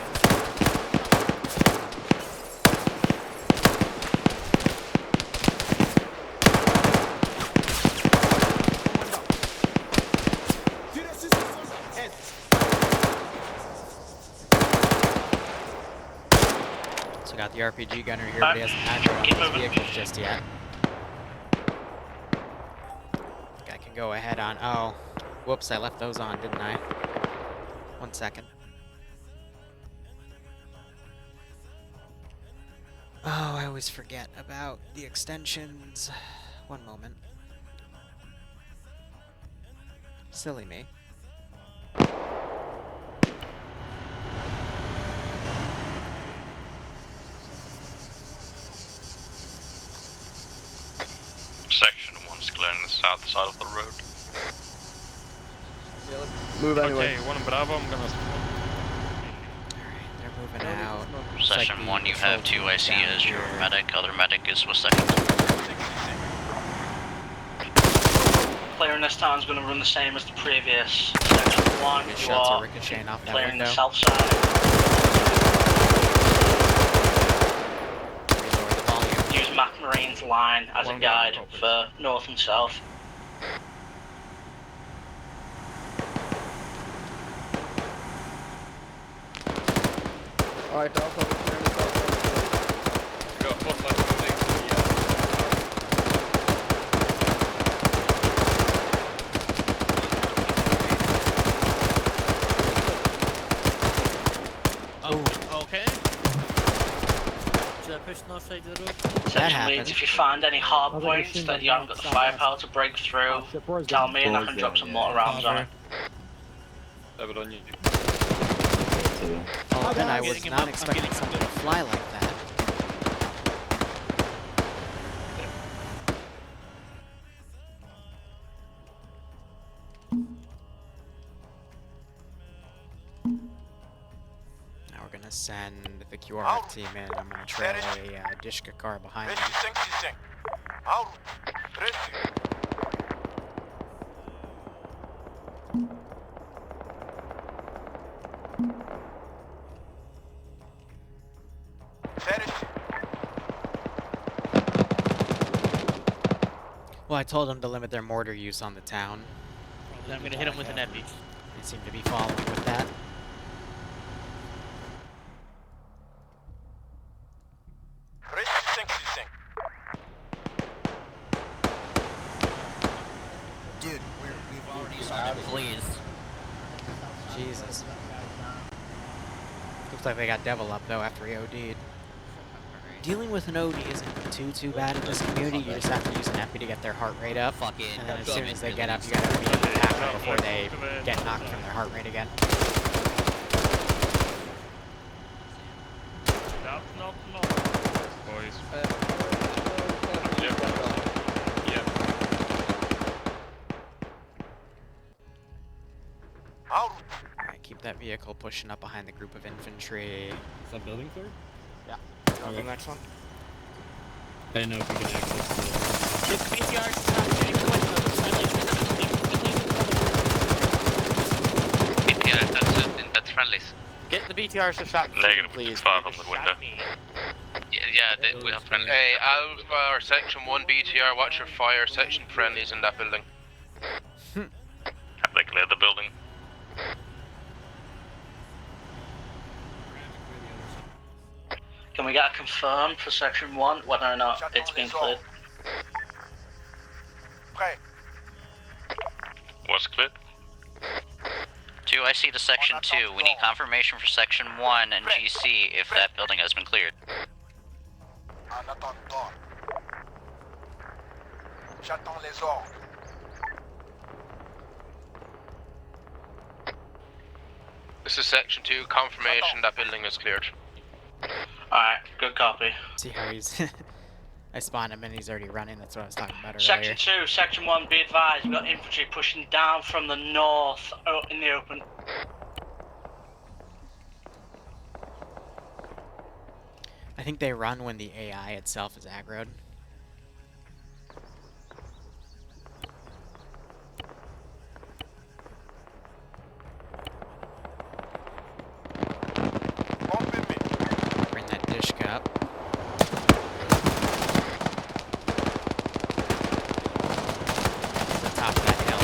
S1: So got the RPG gunner here, but he hasn't had one of his vehicles just yet. I can go ahead on. Oh, whoops! I left those on, didn't I? 1 second. Oh, I always forget about the extensions. 1 moment. Silly me.
S6: Section 1's clearing the south side of the road.
S8: Yeah, let's move anyway.
S7: Okay, 1 Bravo, I'm gonna...
S1: Alright, they're moving out.
S9: Session 1, you have 2 IC as your medic, other medic is with second.
S4: Player in this town is going to run the same as the previous. Section 1,
S1: Good
S4: you
S1: shots are
S4: are
S1: ricocheting off that
S4: clearing the
S1: window.
S4: south side.
S1: Lower the volume.
S4: Use Mac Marine's line as a
S7: One
S4: guide
S7: Bravo,
S4: for north and south.
S8: Alright, Alpha, we're clearing the south side.
S6: Got one left of the
S11: Oh, okay.
S5: Should I push north side of the road?
S4: Section
S1: happened.
S4: leads, if you find any hard
S10: Sounds like a
S4: points
S10: machine
S4: that you
S10: gun
S4: haven't got the
S10: southwest.
S4: firepower to break through,
S10: Oh, shit, Boris
S4: tell
S10: down.
S4: me and I can drop some mortar rounds on it.
S6: Have it on you.
S1: Oh, and I
S11: I'm
S1: was
S11: getting him
S1: not
S11: up, I'm
S1: expecting
S11: getting him
S1: something to
S11: up.
S1: fly like that. Now we're gonna send the QR team in. I'm gonna trail a Dishka car behind me.
S2: 25. Out. 13.
S1: Well, I told them to limit their mortar use on the town.
S11: I'm gonna hit him with an epi.
S1: They seem to be following with that.
S3: ODs on it, please.
S1: Jesus. Looks like they got Devil up though after he OD'd. Dealing with an OD isn't too bad in this community. You just have to use an epi to get their heart rate up. And then as soon as they get up, you gotta immediately attack them before they get knocked from their heart rate again.
S7: No. Boys.
S1: Alright, keep that vehicle pushing up behind the group of infantry.
S12: Is that building third?
S1: Yeah.
S12: Okay.
S1: The next one.
S12: I didn't know if you could access the...
S5: Get the BTR to stop getting going to those friendlies.
S13: BTR, that's friendlies.
S5: Get the BTRs to stop.
S7: Negative,
S5: please.
S7: far from the window.
S13: We have friendlies.
S6: Hey, Alpha or Section 1 BTR, watch your fire. Section friendlies in that building.
S7: Have they cleared the building?
S4: Can we get a confirm for Section 1 whether or not it's been cleared?
S2: Prêt.
S7: What's cleared?
S9: 2, I see to Section 2. We need confirmation for Section 1 and GC if that building has been cleared.
S2: En attendant. J'attends les ordres.
S6: This is Section 2, confirmation that building is cleared.
S4: Alright, good copy.
S1: See how he's... I spawned him and he's already running, that's what I was talking about earlier.
S4: Section 2, Section 1, be advised, we've got infantry pushing down from the north in the open.
S1: I think they run when the AI itself is aggroed. Bring that dish cup. Top of that hill.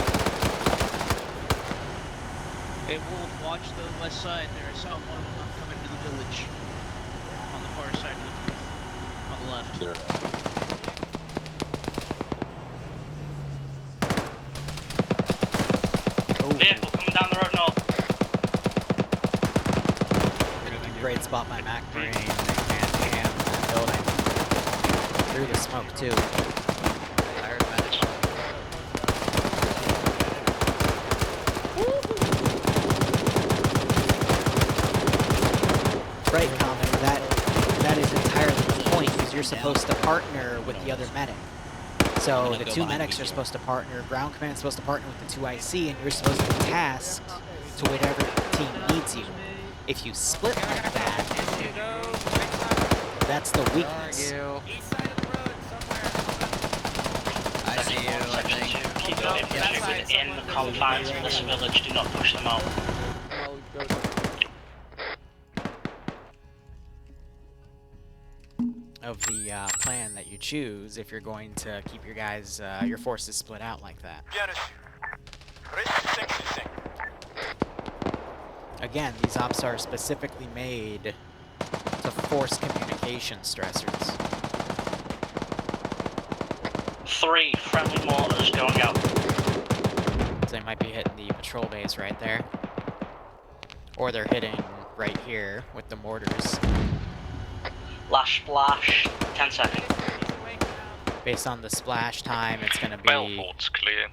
S11: It will watch the west side. There is someone coming to the village. On the far side on the left.
S4: Vehicle coming down the road north.
S1: Great spot by Mac Brain. They can't jam that building. Through the smoke too. Right, Common. That is entirely the point, because you're supposed to partner with the other medic. So the two medics are supposed to partner, ground command is supposed to partner with the two IC, and you're supposed to be tasked to whatever team needs you. If you split like that, that's the weakness.
S3: I see you, I think.
S4: Keep your infantry within the confines of this village, do not push them out.
S1: Of the plan that you choose, if you're going to keep your guys, your forces split out like that.
S2: Bien reçu. Reste 5-6.
S1: Again, these ops are specifically made to force communication stressors.
S4: 3 friendly mortars going out.
S1: So they might be hitting the patrol base right there. Or they're hitting right here with the mortars.
S4: Last splash, 10 seconds.
S1: Based on the splash time, it's going to be...
S7: Melfort's clear.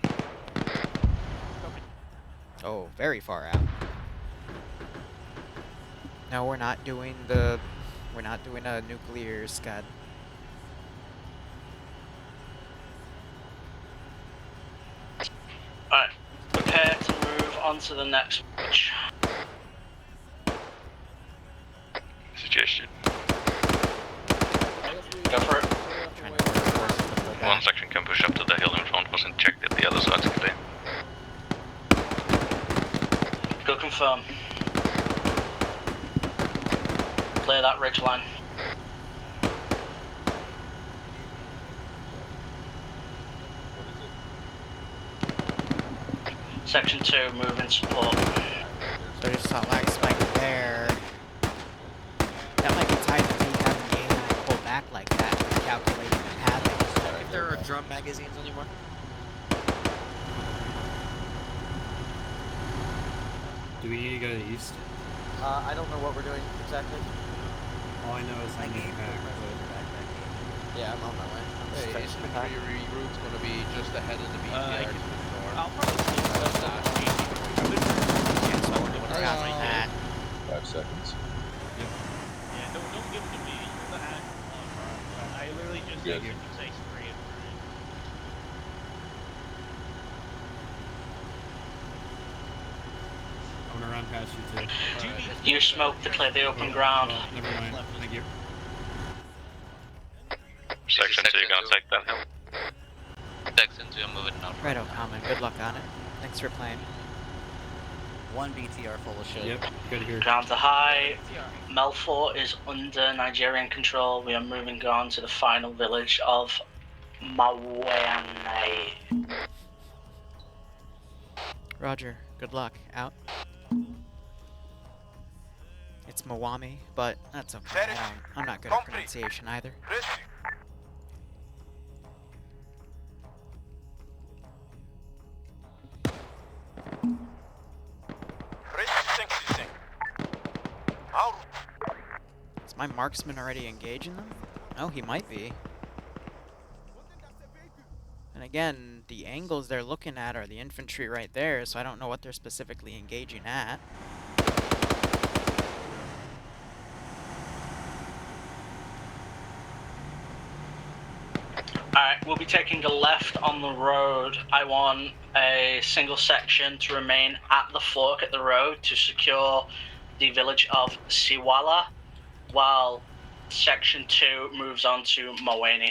S1: Oh, very far out. No, we're not doing the... We're not doing a nuclear scud.
S4: Alright, prepare to move on to the next match.
S7: Suggestion.
S4: Go for it.
S7: One section can push up to the hill in front, wasn't checked if the other side's clear.
S4: Go confirm. Clear that ridge line. Section 2, move in support.
S1: So I just saw lag spike there. That might be tied to me having the AI pull back like that, calculating the pathing.
S5: If there are drum magazines anymore.
S14: Do we need to go to the east?
S15: I don't know what we're doing exactly.
S14: All I know is I need back.
S15: Yeah, I'm on my way.
S8: Hey, infantry route's gonna be just ahead of the BTR to the north.
S11: I'll probably see
S8: That's that.
S3: Yeah, so we're doing a route like that.
S7: 5 seconds.
S11: Yeah, don't give it to me. You're the hack. I literally just
S7: Good.
S11: think you say spray it through.
S14: I'm gonna run past you too.
S4: You smoke to clear the open ground.
S14: Oh, never mind. Thank you.
S7: Section 2, gonna take that hill.
S13: Section 2, I'm moving out.
S1: Righto, Common. Good luck on it. Thanks for playing.
S3: One BTR full of shit.
S14: Yep, good here.
S4: Ground to high. Melfort is under Nigerian control. We are moving on to the final village of Mawene.
S1: Roger. Good luck. Out. It's Mawami, but that's okay. I'm not good at pronunciation either. Is my marksman already engaging them? Oh, he might be. And again, the angles they're looking at are the infantry right there, so I don't know what they're specifically engaging at.
S4: Alright, we'll be taking a left on the road. I want a single section to remain at the fork at the road to secure the village of Siwala, while section 2 moves on to Mawene.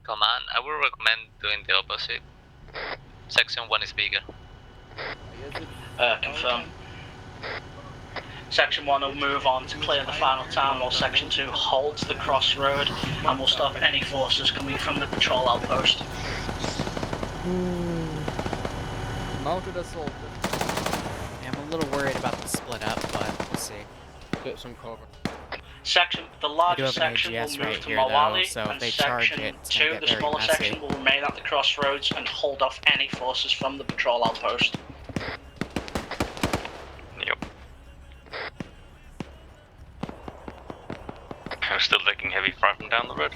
S13: Command, I would recommend doing the opposite. Section 1 is bigger.
S4: Confirm. Section 1 will move on to clear the final town, while Section 2 holds the crossroad and will stop any forces coming from the patrol outpost.
S8: Mounted assault.
S1: Yeah, I'm a little worried about the split up, but we'll see.
S8: Get some cover.
S4: The larger section will
S1: AGS
S4: move
S1: right
S4: to
S1: here, though,
S4: Mawali,
S1: so if
S4: and
S1: they charge
S4: Section
S1: it, it's gonna
S4: 2,
S1: get
S4: the
S1: very
S4: smaller
S1: messy.
S4: section, will remain at the crossroads and hold off any forces from the patrol outpost.
S7: Yep. I'm still taking heavy fire from down the road.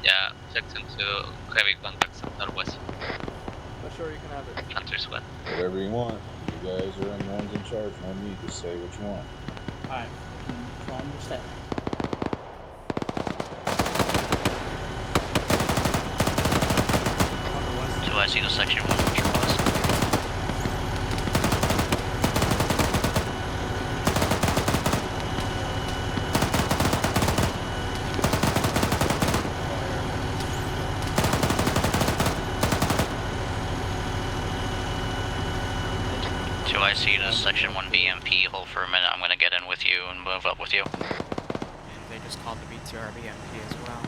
S13: Yeah, section 2, heavy contacts northwest.
S8: I'm sure you can have it.
S13: Hunters west.
S16: Whatever you want. You guys are the ones in charge. No need to say what you want.
S11: Alright, so I understand.
S9: So I see the section 1 with your bus. So I see the section 1 BMP. Hold for a minute. I'm gonna get in with you and move up with you.
S1: And they just called the BTR BMP as well.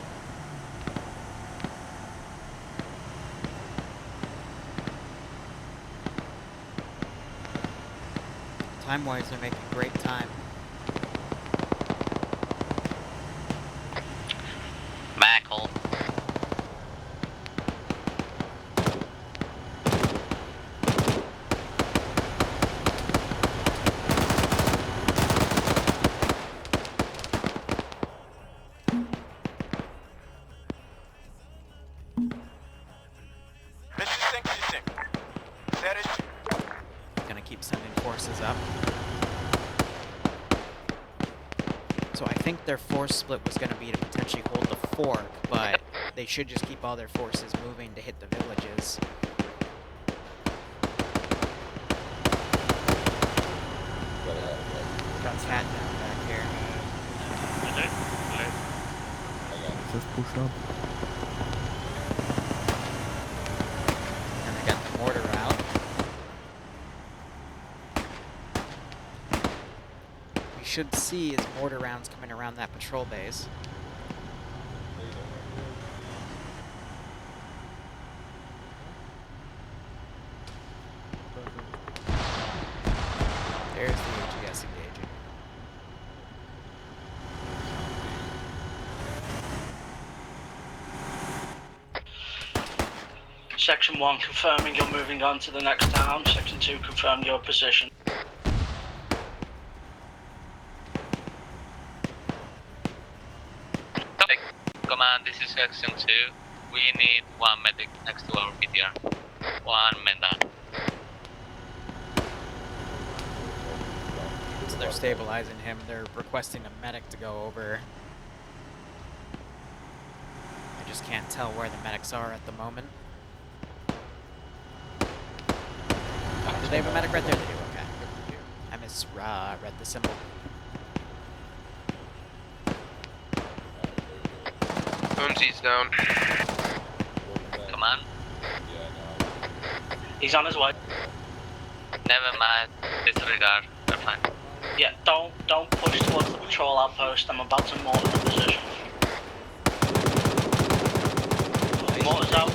S1: Time-wise, they're making great time.
S9: Back, hold.
S1: Gonna keep sending forces up. So I think their force split was gonna be to potentially hold the fork, but they should just keep all their forces moving to hit the villages. Got Cat down back here.
S12: Just push up.
S1: And they got the mortar out. We should see his mortar rounds coming around that patrol base. There's the AGS engaging.
S4: Section 1 confirming you're moving on to the next town. Section 2 confirm your position.
S13: Command, this is Section 2. We need one medic next to our PTR. One man down.
S1: So they're stabilizing him. They're requesting a medic to go over. I just can't tell where the medics are at the moment. Oh, do they have a medic right there? They do, okay. I misread the symbol.
S6: Boomsy's down.
S13: Come on.
S4: He's on his way.
S13: Never mind. Disregard. We're fine.
S4: Yeah, don't push towards the patrol outpost. I'm about to mortar the position. Mortar's out.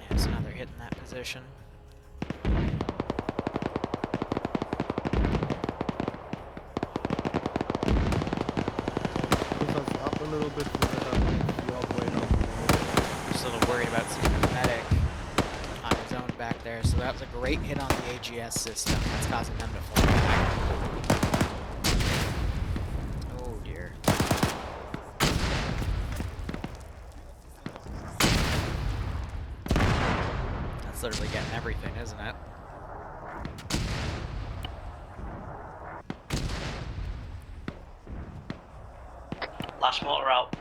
S1: There's another hit in that position.
S12: Up a little bit so that I can see all the way down.
S1: Just a little worried about seeing the medic on his own back there. So that was a great hit on the AGS system. That's causing them to fall back. Oh dear. That's literally getting everything, isn't it?
S4: Last mortar out.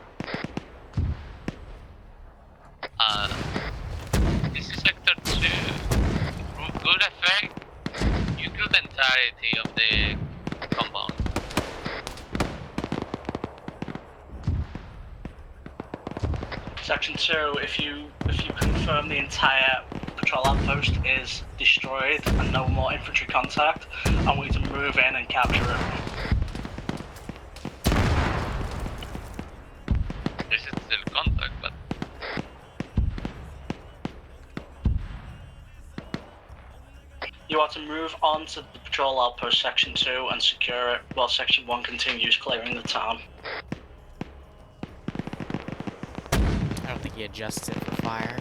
S13: This is Sector 2. Good effect. You killed the entirety of the compound.
S4: Section 2, if you confirm the entire patrol outpost is destroyed and no more infantry contact, I want you to move in and capture it.
S13: This is still contact, but
S4: You are to move on to the patrol outpost Section 2 and secure it while Section 1 continues clearing the town.
S1: I don't think he adjusts it for fire.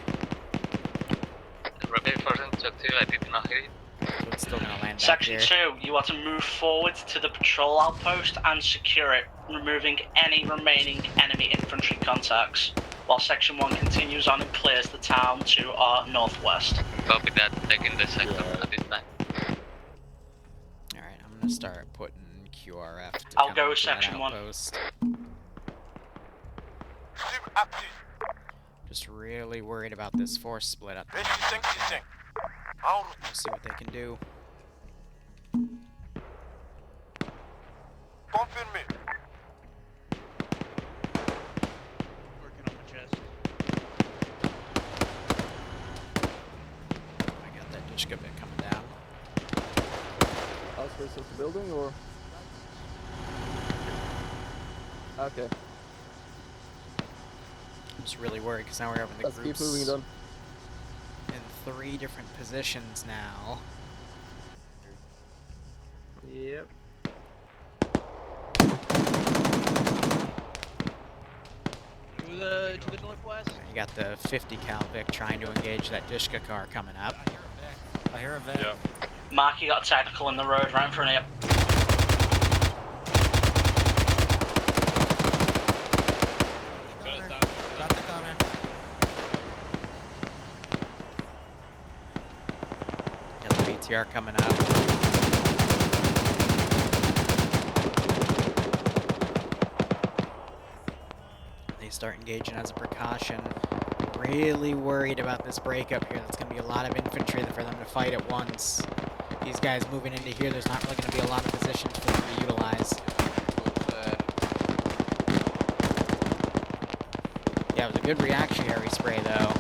S13: repeat for Sector 2, I did not hear it.
S1: So it's still gonna land
S4: Section
S1: back here.
S4: 2, you are to move forward to the patrol outpost and secure it, removing any remaining enemy infantry contacts, while Section 1 continues on and clears the town to our northwest.
S13: Copy that, taking the sector at this time.
S1: Alright, I'm gonna start putting QRF to
S4: I'll
S1: come
S4: go
S1: into that
S4: Section 1.
S1: outpost. Just really worried about this force split up there. We'll see what they can do.
S2: Confirmé.
S11: Working on my chest.
S1: I got that Dishka bit coming down.
S8: Outskirts of the building, or? Okay.
S1: I'm just really worried because now we're having the
S8: Let's
S1: groups
S8: keep moving then.
S1: in 3 different positions now.
S8: Yep.
S11: To the northwest.
S1: You got the 50 cal Vic trying to engage that Dishka car coming up.
S14: I hear a van.
S7: Yeah.
S4: Mark, you got a tactical in the road right in front of you.
S14: Got the comment.
S1: Got the BTR coming up. They start engaging as a precaution. Really worried about this breakup here. That's going to be a lot of infantry for them to fight at once. These guys moving into here, there's not really going to be a lot of positions for them to utilize. Yeah, it was a good reactionary spray though.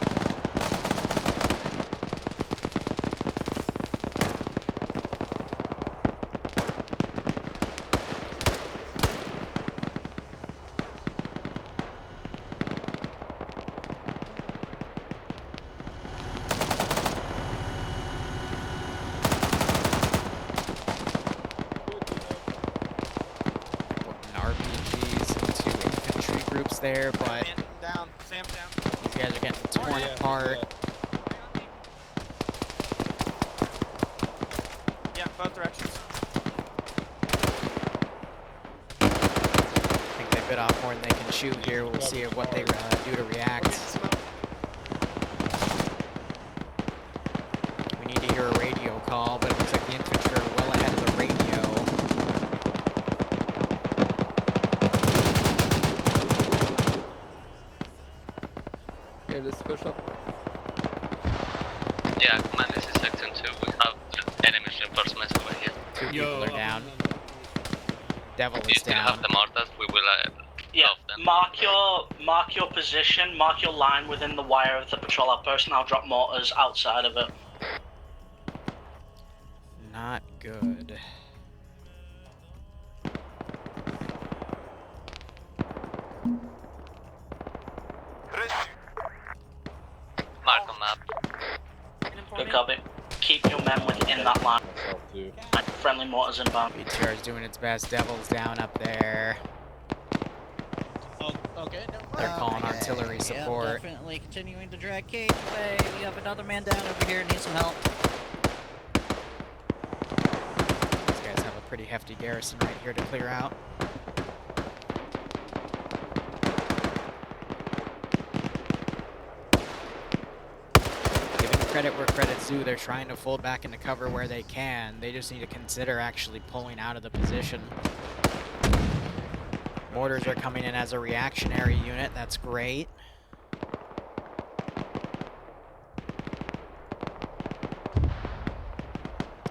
S1: RPGs into infantry groups there, but
S5: Sam's down.
S1: These guys are getting torn apart.
S5: Yeah, both directions.
S1: I think they bit off more than they can chew here. We'll see what they do to react. We need to hear a radio call, but it looks like the infantry are well ahead of the radio.
S8: Okay, let's push up.
S13: Yeah, command, this is section 2. We have enemy reinforcements over here.
S1: Two people are down. Devil
S13: You
S1: is
S13: still
S1: down.
S13: have the mortars. We will
S4: Yeah, mark your position, mark your line within the wire of the patrol outpost, and I'll drop mortars outside of it.
S1: Not good.
S13: mark on map.
S4: Good copy. Keep your men within that line. Friendly mortars inbound.
S1: BTR is doing its best. Devil's down up there.
S11: Oh, okay. No
S1: They're calling artillery support.
S9: Yeah, definitely continuing to drag Cage away. We have another man down over here, needs some help.
S1: These guys have a pretty hefty garrison right here to clear out. Giving credit where credit's due, they're trying to fold back into cover where they can. They just need to consider actually pulling out of the position. Mortars are coming in as a reactionary unit, that's great.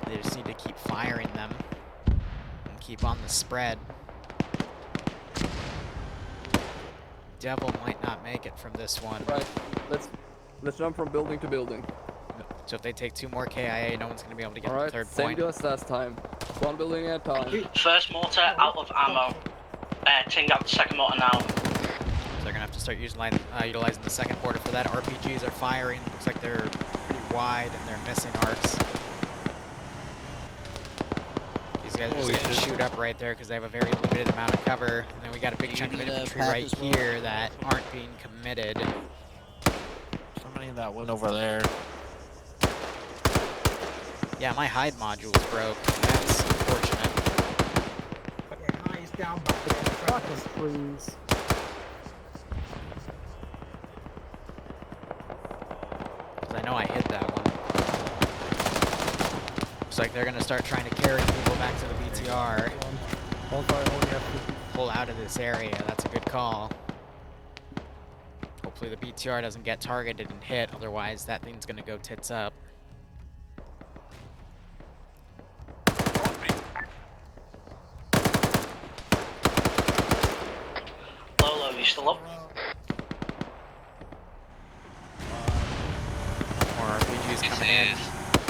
S1: They just need to keep firing them and keep on the spread. Devil might not make it from this one.
S8: Right, let's jump from building to building.
S1: So if they take 2 more KIA, no one's going to be able to get
S8: Alright,
S1: the third
S8: same
S1: point.
S8: deal as last time. One building at a time.
S4: First mortar out of ammo. Ting out the second mortar now.
S1: So they're going to have to start utilizing the second mortar for that. RPGs are firing. Looks like they're pretty wide and they're missing arcs. These guys are just going to shoot up right there because they have a very limited amount of cover. And then we got a big chunk of infantry right here that aren't being committed.
S5: Somebody that went over there.
S1: Yeah, my hide module's broke. That's unfortunate.
S10: He's down by the fucking freeze.
S1: Because I know I hit that one. Looks like they're going to start trying to carry people back to the BTR. Pull out of this area. That's a good call. Hopefully the BTR doesn't get targeted and hit, otherwise that thing's going to go tits up.
S4: Lolo, you still up?
S1: More RPGs coming in.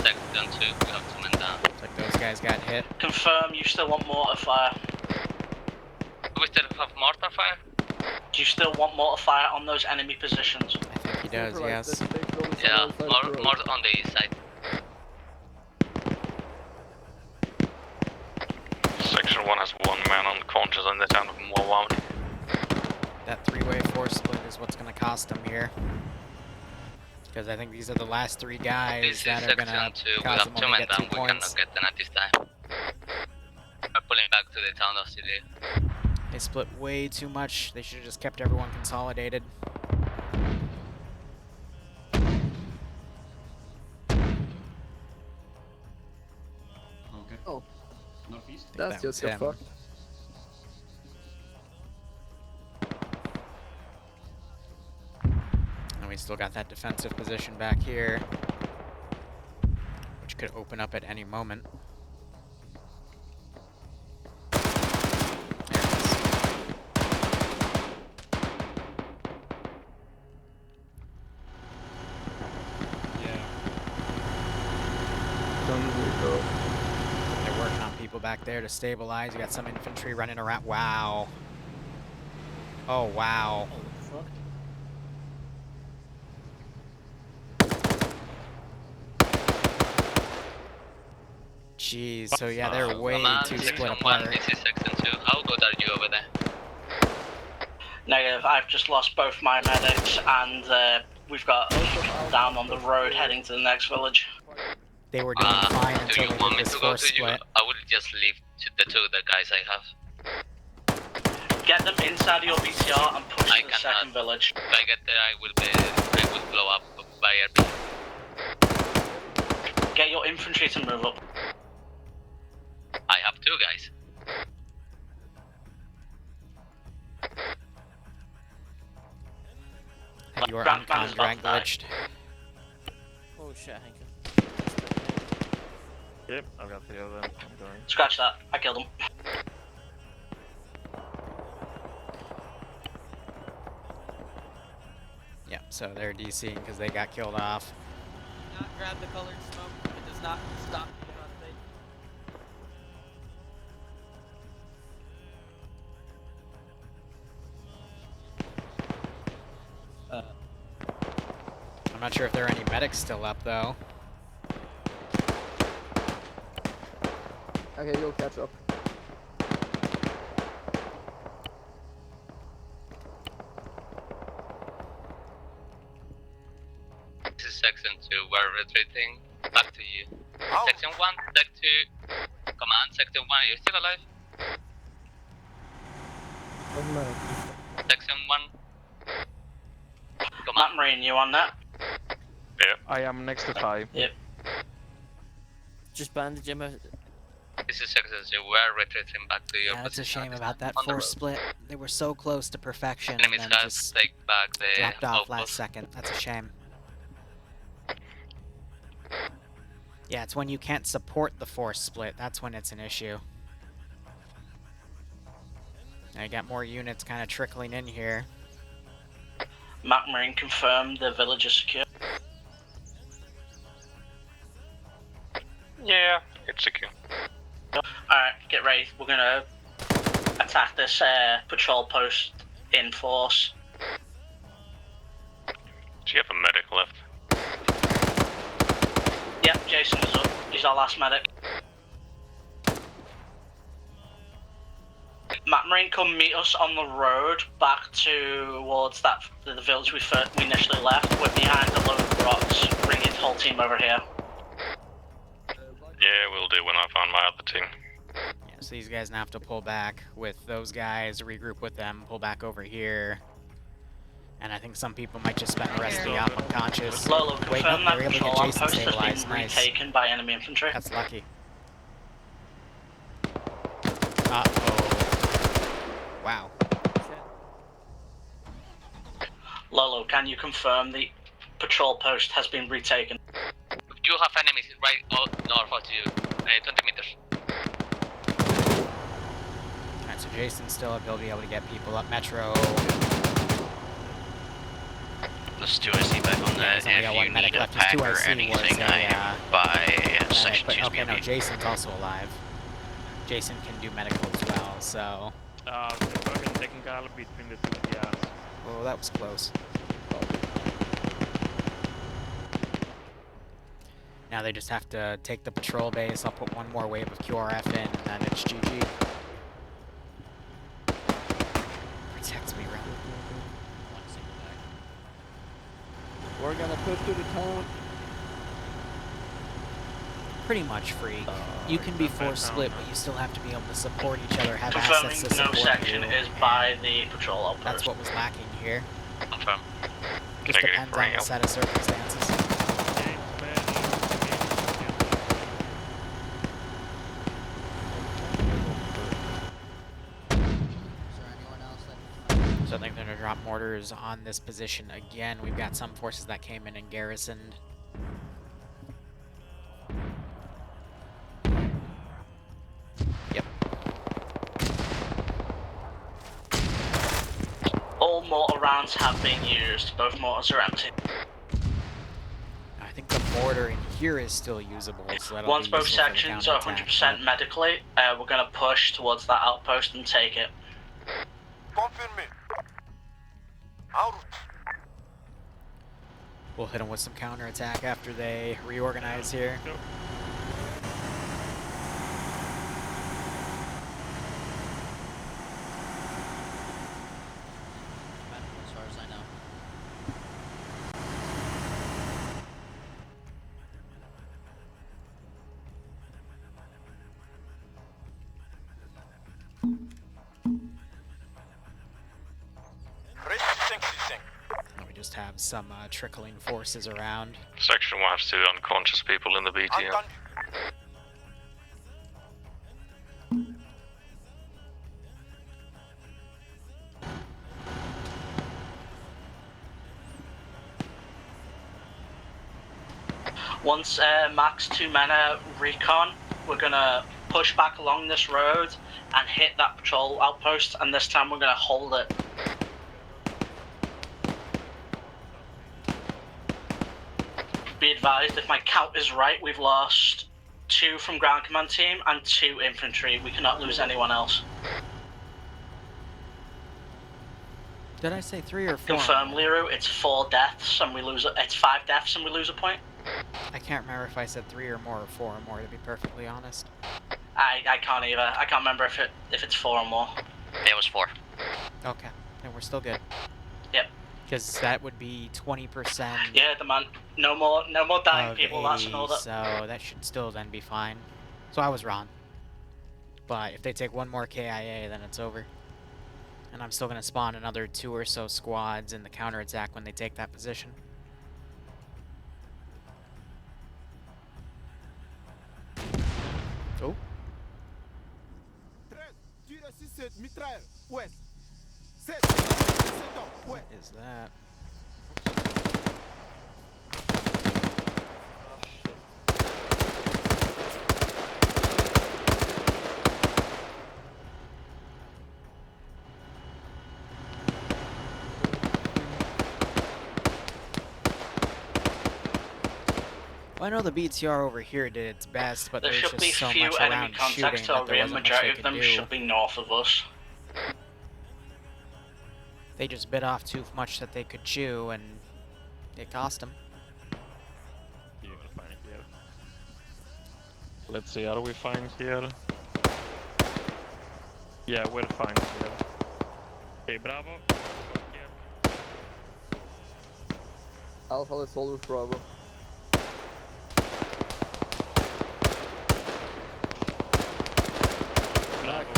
S13: Section 2. We have 2 men down.
S1: Looks like those guys got hit.
S4: Confirm you still want mortar fire.
S13: Do we still have mortar fire?
S4: Do you still want mortar fire on those enemy positions?
S1: I think he does, yes.
S13: Yeah, more on the east side.
S7: Section 1 has 1 man unconscious in the town of Mowaun.
S1: That 3-way force split is what's going to cost them here. Because I think these are the last 3 guys
S13: This is
S1: that are going
S13: section
S1: to
S13: 2. We
S1: cause
S13: have
S1: them
S13: 2
S1: only
S13: men
S1: get 2
S13: down. We
S1: points.
S13: cannot get them at this time. We're pulling back to the town of city.
S1: They split way too much. They should have just kept everyone consolidated.
S17: Okay.
S8: Oh.
S17: Northeast?
S8: That's just got fucked.
S1: And we still got that defensive position back here, which could open up at any moment. They're working on people back there to stabilize. You got some infantry running around. Wow. Oh, wow. Jeez, so yeah, they're way
S13: Command,
S1: too
S13: section
S1: split
S13: 1,
S1: apart.
S13: this is section 2. How good are you over there?
S4: Negative. I've just lost both my medics, and we've got down on the road heading to the next village.
S1: They were doing fine until they did this force split.
S13: I will just leave the two guys I have.
S4: Get them inside of your BTR and push to the second village.
S13: If I get there, I will blow up by airplane.
S4: Get your infantry to move up.
S13: I have two guys.
S1: You are uncon drag glitched.
S15: Oh shit, Hank.
S12: Yep, I've got three of them. I'm going.
S4: Scratch that. I killed them.
S1: Yep, so they're DCing because they got killed off.
S15: Do not grab the colored smoke. It does not stop you on stage.
S1: I'm not sure if there are any medics still up though.
S8: Okay, you'll catch up.
S13: This is section 2, we're retreating. Back to you. Section 1, Sec 2. Command, Section 1, are you still alive? Section 1.
S4: Command Marine, you on that?
S12: Yeah. I am next to 5.
S4: Yep.
S15: Just bandage him.
S13: This is Section 2, we're retreating back to your
S1: Yeah, it's a
S13: position.
S1: shame about that
S13: On the
S1: force
S13: road.
S1: split. They were so close to perfection and
S13: Enemies
S1: then
S13: have
S1: just
S13: take back the
S1: dropped off
S13: outpost.
S1: last second. That's a shame. Yeah, it's when you can't support the force split. That's when it's an issue. I got more units kind of trickling in here.
S4: Mac Marine confirmed the village is secure.
S7: Yeah, it's secure.
S4: Alright, get ready. We're gonna attack this patrol post in force.
S7: Do you have a medic left?
S4: Yep, Jason is up. He's our last medic. Mac Marine, come meet us on the road back towards the village we initially left. We're behind a load of rocks. Bring your whole team over here.
S7: Yeah, we'll do when I find my other team.
S1: Yeah, so these guys now have to pull back with those guys, regroup with them, pull back over here. And I think some people might just spend the rest of the op unconscious.
S4: Lolo,
S1: Wait,
S4: confirm
S1: no,
S4: that
S1: they're able to
S4: patrol
S1: get Jason
S4: outpost has
S1: stabilized.
S4: been
S1: Nice.
S4: retaken by enemy infantry.
S1: That's lucky. Uh-oh. Wow.
S13: Lolo, can you confirm the patrol post has been retaken?
S6: You have enemies right north of you, 20 meters.
S1: Alright, so Jason's still up. He'll be able to get people up. Metro.
S9: Let's do a C back on that.
S1: Only got
S9: If
S1: one
S9: you
S1: medic
S9: need a
S1: left. His
S9: pack
S1: 2
S9: or
S1: IC
S9: anything,
S1: was
S9: I am by Section
S1: but,
S9: 2's
S1: okay, no,
S9: BLOC.
S1: Jason's also alive. Jason can do medical as well, so...
S12: Confirming technical between the two PRs.
S1: Oh, that was close. Now they just have to take the patrol base. I'll put one more wave of QRF in, and then it's GG. Protect me, Ren.
S8: We're gonna push to the town.
S1: Pretty much free. You can be force split, but you still have to be able to support each other, have
S4: Confirming
S1: assets to
S4: no
S1: support
S4: section
S1: you.
S4: is by the patrol outpost.
S1: That's what was lacking here.
S6: Confirm.
S1: Just depends on the set of circumstances. So I think they're going to drop mortars on this position again. We've got some forces that came in and garrisoned. Yep.
S4: All mortar rounds have been used. Both mortars are empty.
S1: I think the mortar in here is still usable. So that'll
S4: Once
S1: be
S4: both
S1: useful for the
S4: sections are
S1: counterattack,
S4: 100% medically, we're going to push towards that outpost and take it.
S2: Confirmé. Out.
S1: We'll hit them with some counterattack after they reorganize here. just have some trickling forces around.
S7: Section 1 has 2 unconscious people in the BTM.
S4: Once Max 2 men are recon, we're gonna push back along this road and hit that patrol outpost, and this time we're gonna hold it. Be advised, if my count is right, we've lost 2 from ground command team and 2 infantry. We cannot lose anyone else.
S1: Did I say 3 or 4?
S4: Confirm, Liru. It's 4 deaths and we lose. It's 5 deaths and we lose a point.
S1: I can't remember if I said 3 or more or 4 or more, to be perfectly honest.
S4: I can't either. I can't remember if it's 4 or more.
S9: It was 4.
S1: Okay, then we're still good.
S4: Yep.
S1: Because that would be 20%.
S4: Yeah, the man. No more dying people.
S1: 80,
S4: That's an order.
S1: so that should still then be fine. So I was wrong. But if they take 1 more KIA, then it's over. And I'm still gonna spawn another 2 or so squads in the counterattack when they take that position. Oh. What is that? Well, I know the BTR over here did its best, but
S4: There
S1: there's
S4: should be
S1: just so
S4: few
S1: much
S4: enemy
S1: around
S4: contacts
S1: shooting
S4: to
S1: that
S4: our
S1: there
S4: rear.
S1: wasn't much they
S4: Majority of
S1: could
S4: them
S1: do.
S4: should be north of us.
S1: They just bit off too much that they could chew, and it cost them.
S12: You're gonna find here. Let's see, are we fine here? Yeah, we're fine here. Okay, Bravo. Here.
S8: Alpha, let's hold with Bravo.
S12: Bravo.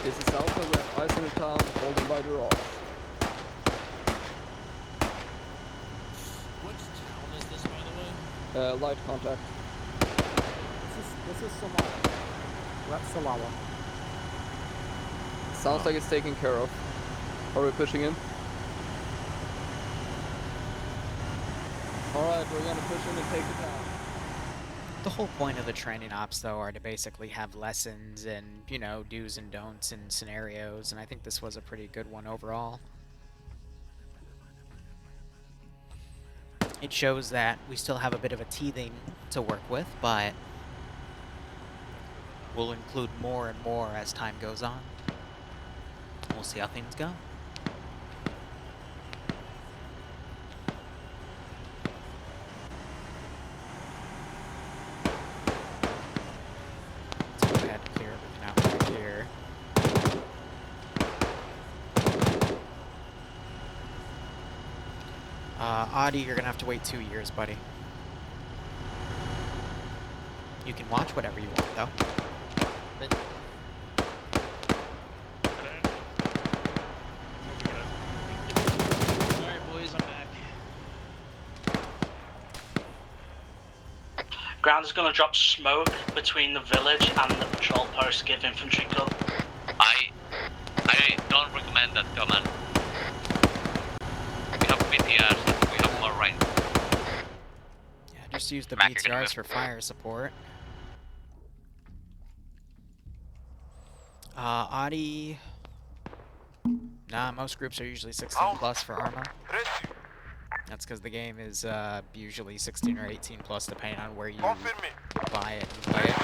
S8: This is Alpha, we have eyes in the town, holding by the rocks.
S14: Which town is this, by the way?
S8: Light contact.
S10: This is Salawa. Left Salawa.
S8: Sounds like it's taken care of. Are we pushing in? Alright, we're gonna push in and take it down.
S1: The whole point of the training ops, though, are to basically have lessons and, you know, do's and don'ts and scenarios, and I think this was a pretty good one overall. It shows that we still have a bit of a teething to work with, but we'll include more and more as time goes on. We'll see how things go. So we had to clear everything out right here. Audi, you're gonna have to wait 2 years, buddy. You can watch whatever you want, though.
S11: Alright, boys, I'm back.
S4: Ground is gonna drop smoke between the village and the patrol post to give infantry cover.
S13: I don't recommend that, man. We have BTRs, we have more range.
S1: Yeah, just use the
S9: Mac, you're gonna
S1: BTRs for fire support. Audi... Nah, most groups are usually 16 plus for armor. That's because the game is usually 16 or 18 plus, depending on where you buy it and play it.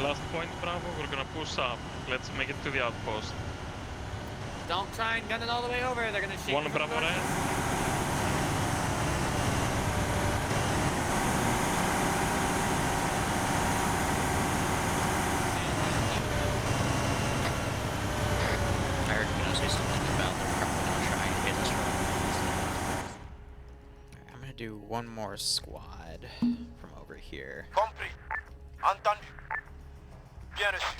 S12: Last point, Bravo, we're gonna push up. Let's make it to the outpost.
S5: Don't try and gun it all the way over. They're gonna shoot.
S12: One Bravo red.
S9: I heard you say something about they're probably gonna try and hit us from.
S1: I'm gonna do one more squad from over here.
S2: Entendu. Bien reçu.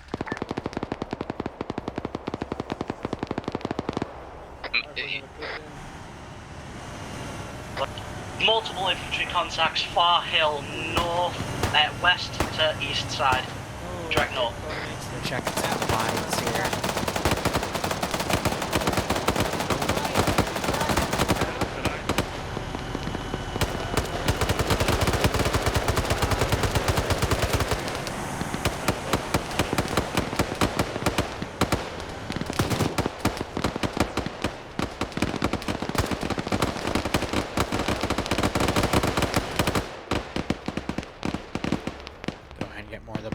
S4: Multiple infantry contacts, far hill, north, west to east side. Direct north.
S1: They're checking some bodies here.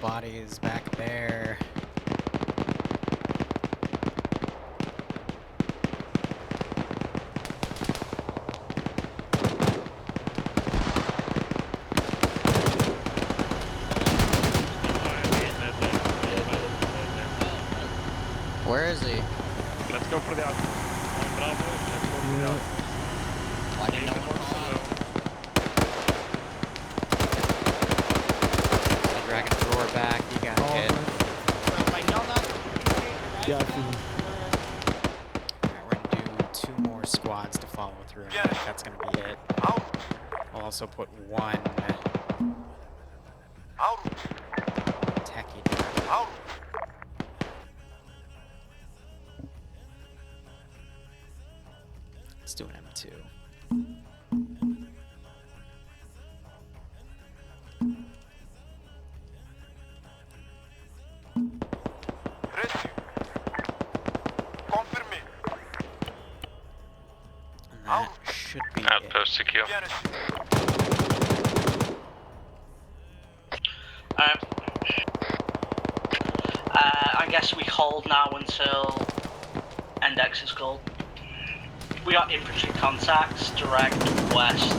S1: Bodies back there.
S3: Where is he?
S12: Let's go for the out. Bravo, let's go for the out.
S3: Why didn't no one call out?
S1: Dragon roar back, you got hit.
S12: Yeah, I see.
S1: Alright, we're gonna do 2 more squads to follow through. I think that's gonna be it. I'll also put 1 techie down. Let's do an M2. And that should be
S7: Outpost secure.
S4: I guess we hold now until index is called. We got infantry contacts direct west.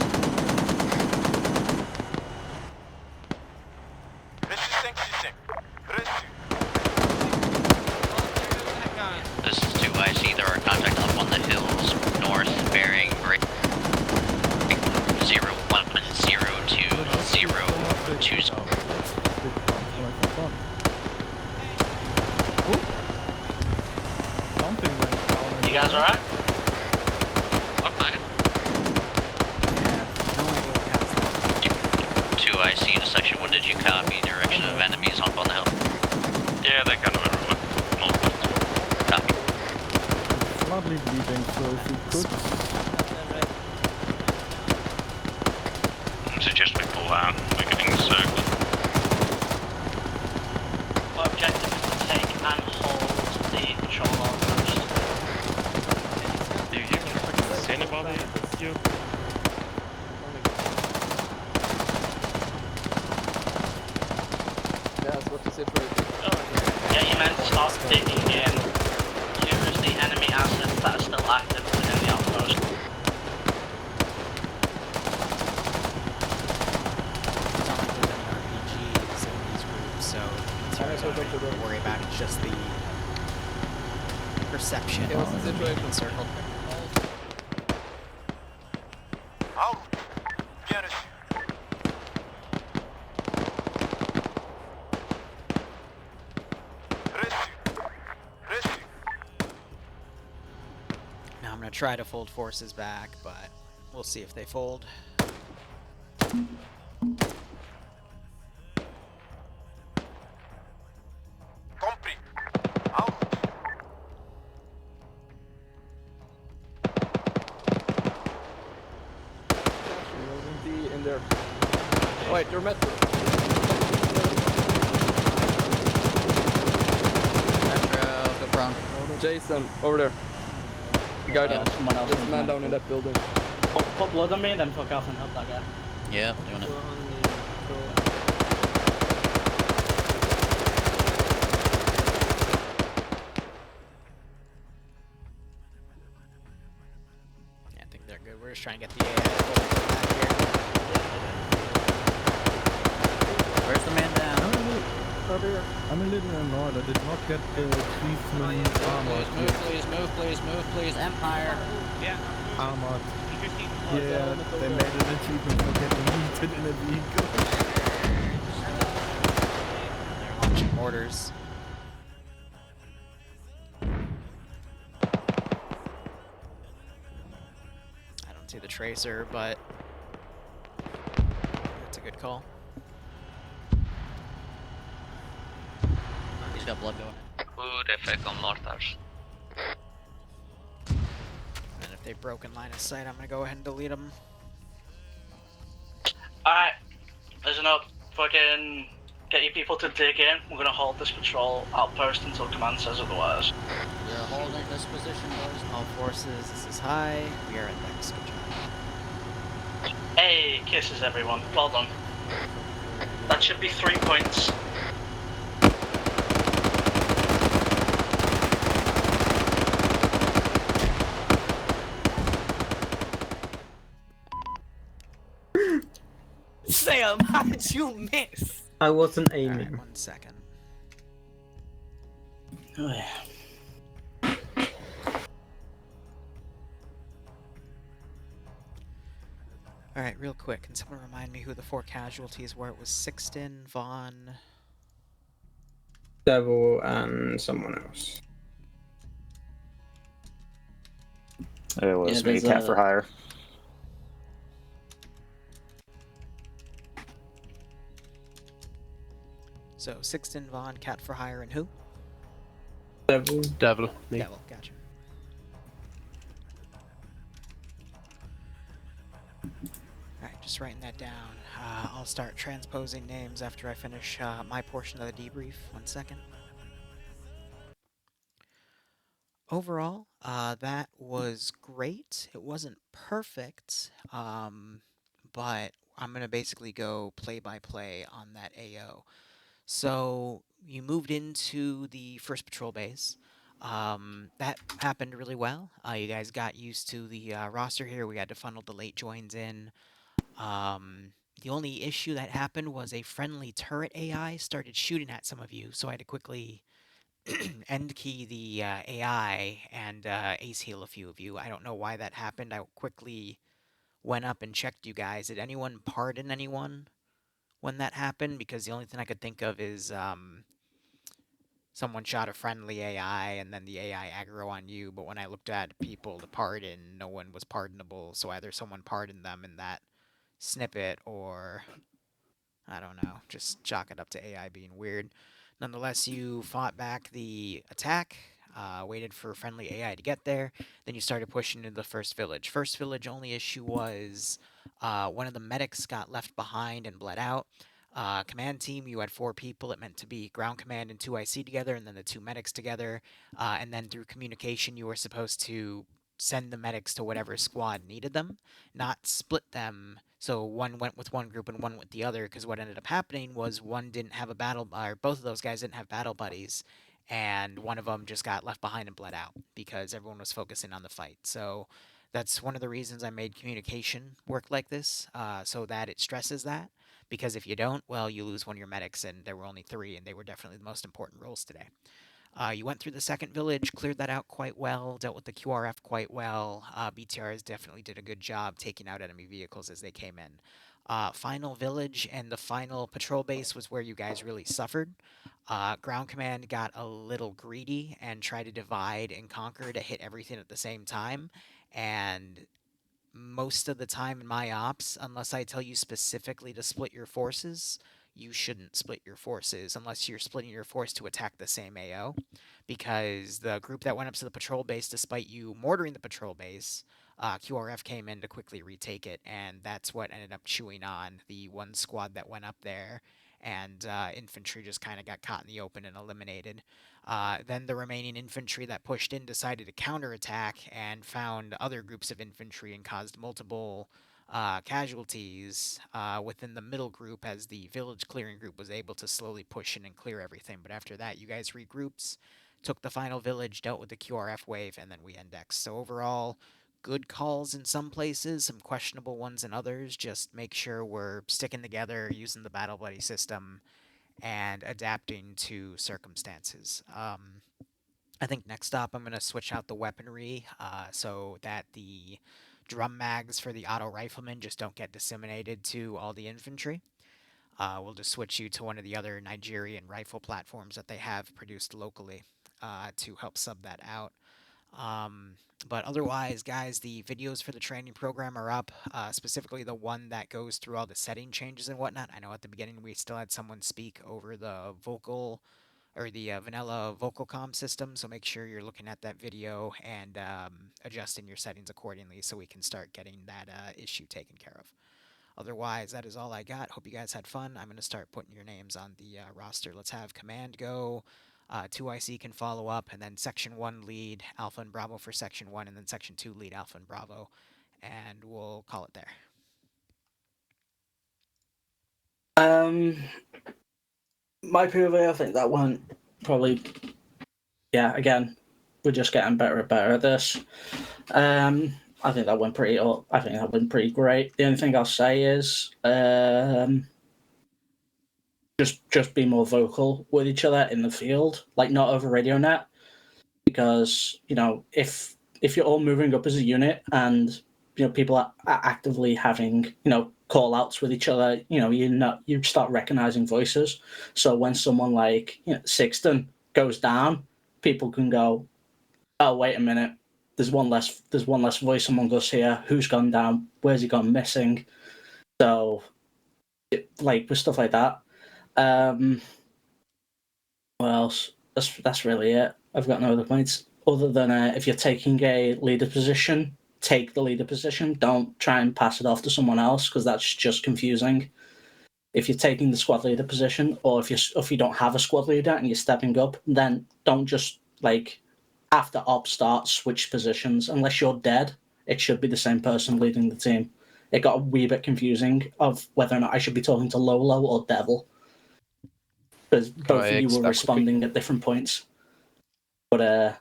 S9: This is 2IC, there are contact up on the hills, north, bearing 01020.
S4: You guys alright?
S13: I'm fine.
S9: 2IC to section 1, did you copy direction of enemies up on the hill?
S7: Yeah, they're kind of everywhere.
S9: Copy.
S12: Slightly bleeding, so if you could.
S7: I suggest we pull out. We're getting circled.
S4: Objective is to take and hold the patrol outpost.
S7: Do you see anybody? You?
S8: Yes, what's the situation?
S4: Get your men to start digging in. Here is the enemy assets that are still active within the outpost.
S1: RPGs in these groups, so materials don't have to worry about it. It's just the perception
S8: Okay, what's the
S1: of
S8: situation?
S1: being encircled. Now I'm going to try to fold forces back, but we'll see if they fold.
S8: In there. Wait, you're met.
S3: Metro, go prone.
S8: Jason, over there. The guy down. There's a man down in that building.
S4: Put blood on me, then fuck off and help that guy.
S3: Yeah, doing it.
S1: Yeah, I think they're good. We're just trying to get the AI fold back here.
S3: Where's the man down?
S12: I'm a little annoyed. I did not get the Chiefman armor.
S3: Please, Empire.
S11: Yeah.
S12: Armored. Yeah, they made an achievement for getting heated in a vehicle.
S1: mortars. I don't see the tracer, but that's a good call.
S3: He's got blood going.
S13: Good effect on mortars.
S1: And if they've broken line of sight, I'm gonna go ahead and delete them.
S4: Alright, listen up. Fucking get your people to dig in. We're gonna hold this patrol outpost until command says otherwise.
S3: We're holding this position, boys.
S1: All forces, this is high. We are at next. Good job.
S4: Hey, kisses everyone. Well done. That should be 3 points.
S5: Sam, how did you miss?
S10: I wasn't aiming.
S1: Alright, 1 second.
S10: Oh, yeah.
S1: Alright, real quick, can someone remind me who the 4 casualties were? It was Sixton, Vaughn...
S10: Devil and someone else.
S18: It was me, Cat for Hire.
S1: So, Sixton, Vaughn, Cat for Hire, and who?
S10: Devil.
S5: Devil. Me.
S1: Devil, gotcha. Alright, just writing that down. I'll start transposing names after I finish my portion of the debrief. 1 second. Overall, that was great. It wasn't perfect, but I'm going to basically go play by play on that AO. So, you moved into the first patrol base. That happened really well. You guys got used to the roster here. We had to funnel the late joins in. The only issue that happened was a friendly turret AI started shooting at some of you, so I had to quickly end key the AI and ace heal a few of you. I don't know why that happened. I quickly went up and checked you guys. Did anyone pardon anyone when that happened? Because the only thing I could think of is someone shot a friendly AI and then the AI aggro on you, but when I looked at people to pardon, no one was pardonable, so either someone pardoned them in that snippet or, I don't know, just chalk it up to AI being weird. Nonetheless, you fought back the attack, waited for friendly AI to get there, then you started pushing into the first village. First village only issue was one of the medics got left behind and bled out. Command team, you had 4 people. It meant to be ground command and 2 IC together, and then the 2 medics together. And then through communication, you were supposed to send the medics to whatever squad needed them, not split them. So one went with one group and one with the other, because what ended up happening was one didn't have a battle, or both of those guys didn't have battle buddies, and one of them just got left behind and bled out because everyone was focusing on the fight. So that's one of the reasons I made communication work like this, so that it stresses that. Because if you don't, well, you lose one of your medics, and there were only 3, and they were definitely the most important roles today. You went through the second village, cleared that out quite well, dealt with the QRF quite well. BTRs definitely did a good job taking out enemy vehicles as they came in. Final village and the final patrol base was where you guys really suffered. Ground command got a little greedy and tried to divide and conquer to hit everything at the same time. And most of the time in my ops, unless I tell you specifically to split your forces, you shouldn't split your forces unless you're splitting your force to attack the same AO. Because the group that went up to the patrol base, despite you mortaring the patrol base, QRF came in to quickly retake it, and that's what ended up chewing on the one squad that went up there, and infantry just kind of got caught in the open and eliminated. Then the remaining infantry that pushed in decided to counterattack and found other groups of infantry and caused multiple casualties within the middle group, as the village clearing group was able to slowly push in and clear everything. But after that, you guys regrouped, took the final village, dealt with the QRF wave, and then we indexed. So overall, good calls in some places, some questionable ones in others. Just make sure we're sticking together, using the battle buddy system, and adapting to circumstances. I think next up I'm going to switch out the weaponry so that the drum mags for the auto riflemen just don't get disseminated to all the infantry. we'll just switch you to one of the other Nigerian rifle platforms that they have produced locally to help sub that out. But otherwise, guys, the videos for the training program are up, specifically the one that goes through all the setting changes and whatnot. I know at the beginning we still had someone speak over the vocal or the vanilla vocal comm system, so make sure you're looking at that video and adjusting your settings accordingly so we can start getting that issue taken care of. Otherwise, that is all I got. Hope you guys had fun. I'm going to start putting your names on the roster. Let's have Command go. 2IC can follow up, and then Section 1 lead Alpha and Bravo for Section 1, and then Section 2 lead Alpha and Bravo. And we'll call it there.
S4: My POV, I think that went probably, yeah, again, we're just getting better and better at this. I think that went pretty great. The only thing I'll say is just be more vocal with each other in the field, like not over radio net, because if you're all moving up as a unit and people are actively having call outs with each other, you start recognizing voices. So when someone like Sixton goes down, people can go, oh wait a minute, there's one less voice among us here. Who's gone down? Where's he gone missing? So like with stuff like that. What else? That's really it. I've got no other points other than if you're taking a leader position, take the leader position. Don't try and pass it off to someone else because that's just confusing. If you're taking the squad leader position, or if you don't have a squad leader and you're stepping up, then don't just like after op starts switch positions unless you're dead. It should be the same person leading the team. It got a wee bit confusing of whether or not I should be talking to Lolo or Devil, because both of you were responding at different points. But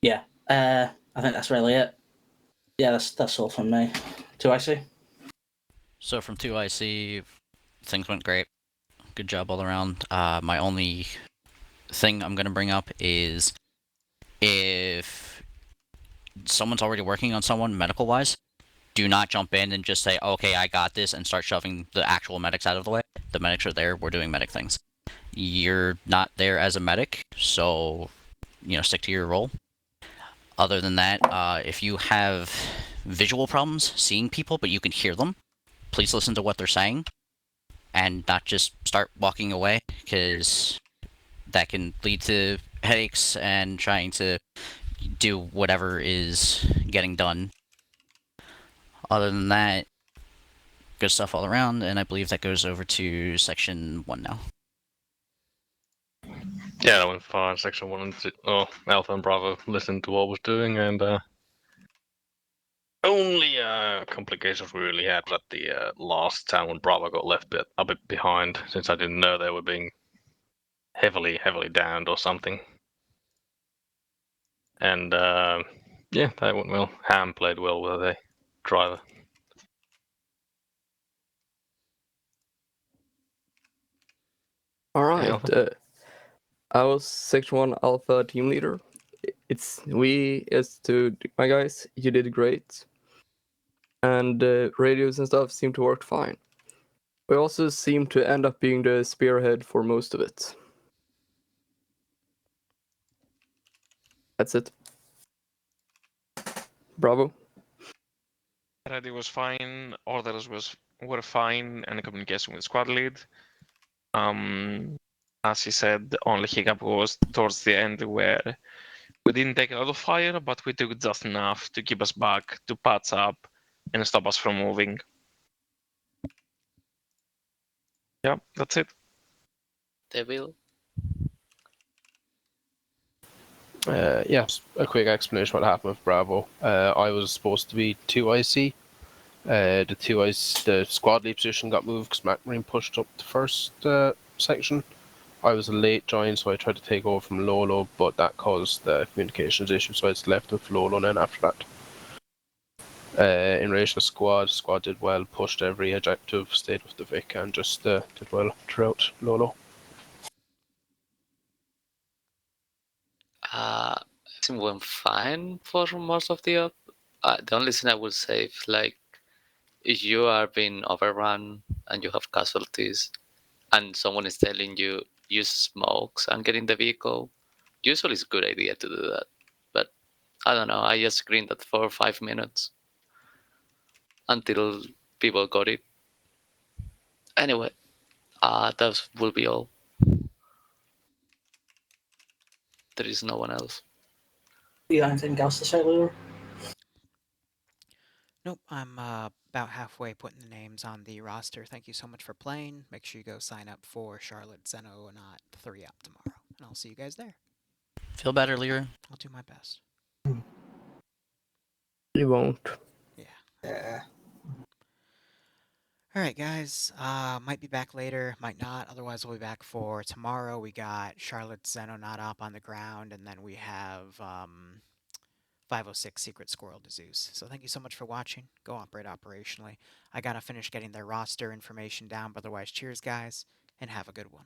S4: yeah, I think that's really it. Yeah, that's all from me. 2IC.
S3: So from 2IC, things went great. Good job all around. My only thing I'm going to bring up is if someone's already working on someone medical-wise, do not jump in and just say, okay, I got this, and start shoving the actual medics out of the way. The medics are there. We're doing medic things. You're not there as a medic, so, stick to your role. Other than that, if you have visual problems seeing people, but you can hear them, please listen to what they're saying and not just start walking away, because that can lead to headaches and trying to do whatever is getting done. Other than that, good stuff all around, and I believe that goes over to Section 1 now.
S7: Yeah, that went fine. Section 1 and 2, Alpha and Bravo listened to what I was doing, and only complications we really had was at the last town when Bravo got left a bit behind, since I didn't know they were being heavily downed or something. And yeah, that went well. Ham played well with a driver.
S8: All right. I was Section 1 Alpha team leader. It's to my guys. You did great. And radios and stuff seem to work fine. We also seem to end up being the spearhead for most of it. That's it. Bravo.
S19: Ready was fine, orders were fine, and communication with squad lead. As he said, the only hiccup was towards the end where we didn't take a lot of fire, but we took just enough to keep us back, to patch up, and stop us from moving. Yeah, that's it.
S9: Devil?
S20: Yes, a quick explanation what happened with Bravo. I was supposed to be 2IC. The squad lead position got moved because Matt Marine pushed up the first section. I was a late join, so I tried to take over from Lolo, but that caused the communications issue, so I was left with Lolo then after that. In relation to squad did well, pushed every objective, stayed with the Vic, and just did well throughout Lolo.
S9: It went fine for most of the up. The only thing I would say, like,
S21: if you are being overrun and you have casualties, and someone is telling you use smokes and get in the vehicle, usually it's a good idea to do that. But I don't know. I just screened that 4 or 5 minutes until people got it. Anyway, that will be all. There is no one else.
S4: You got anything else to say, Liru?
S1: Nope, I'm about halfway putting the names on the roster. Thank you so much for playing. Make sure you go sign up for Charlotte Xenonaut 3 up tomorrow. And I'll see you guys there.
S3: Feel better, Liru?
S1: I'll do my best.
S8: You won't.
S4: Yeah.
S1: Alright, guys. Might be back later, might not. Otherwise, we'll be back for tomorrow. We got Charlotte Xenonaut up on the ground, and then we have 506 Secret Squirrel to Zeus. So thank you so much for watching. Go operate operationally. I gotta finish getting their roster information down, but otherwise, cheers, guys, and have a good one.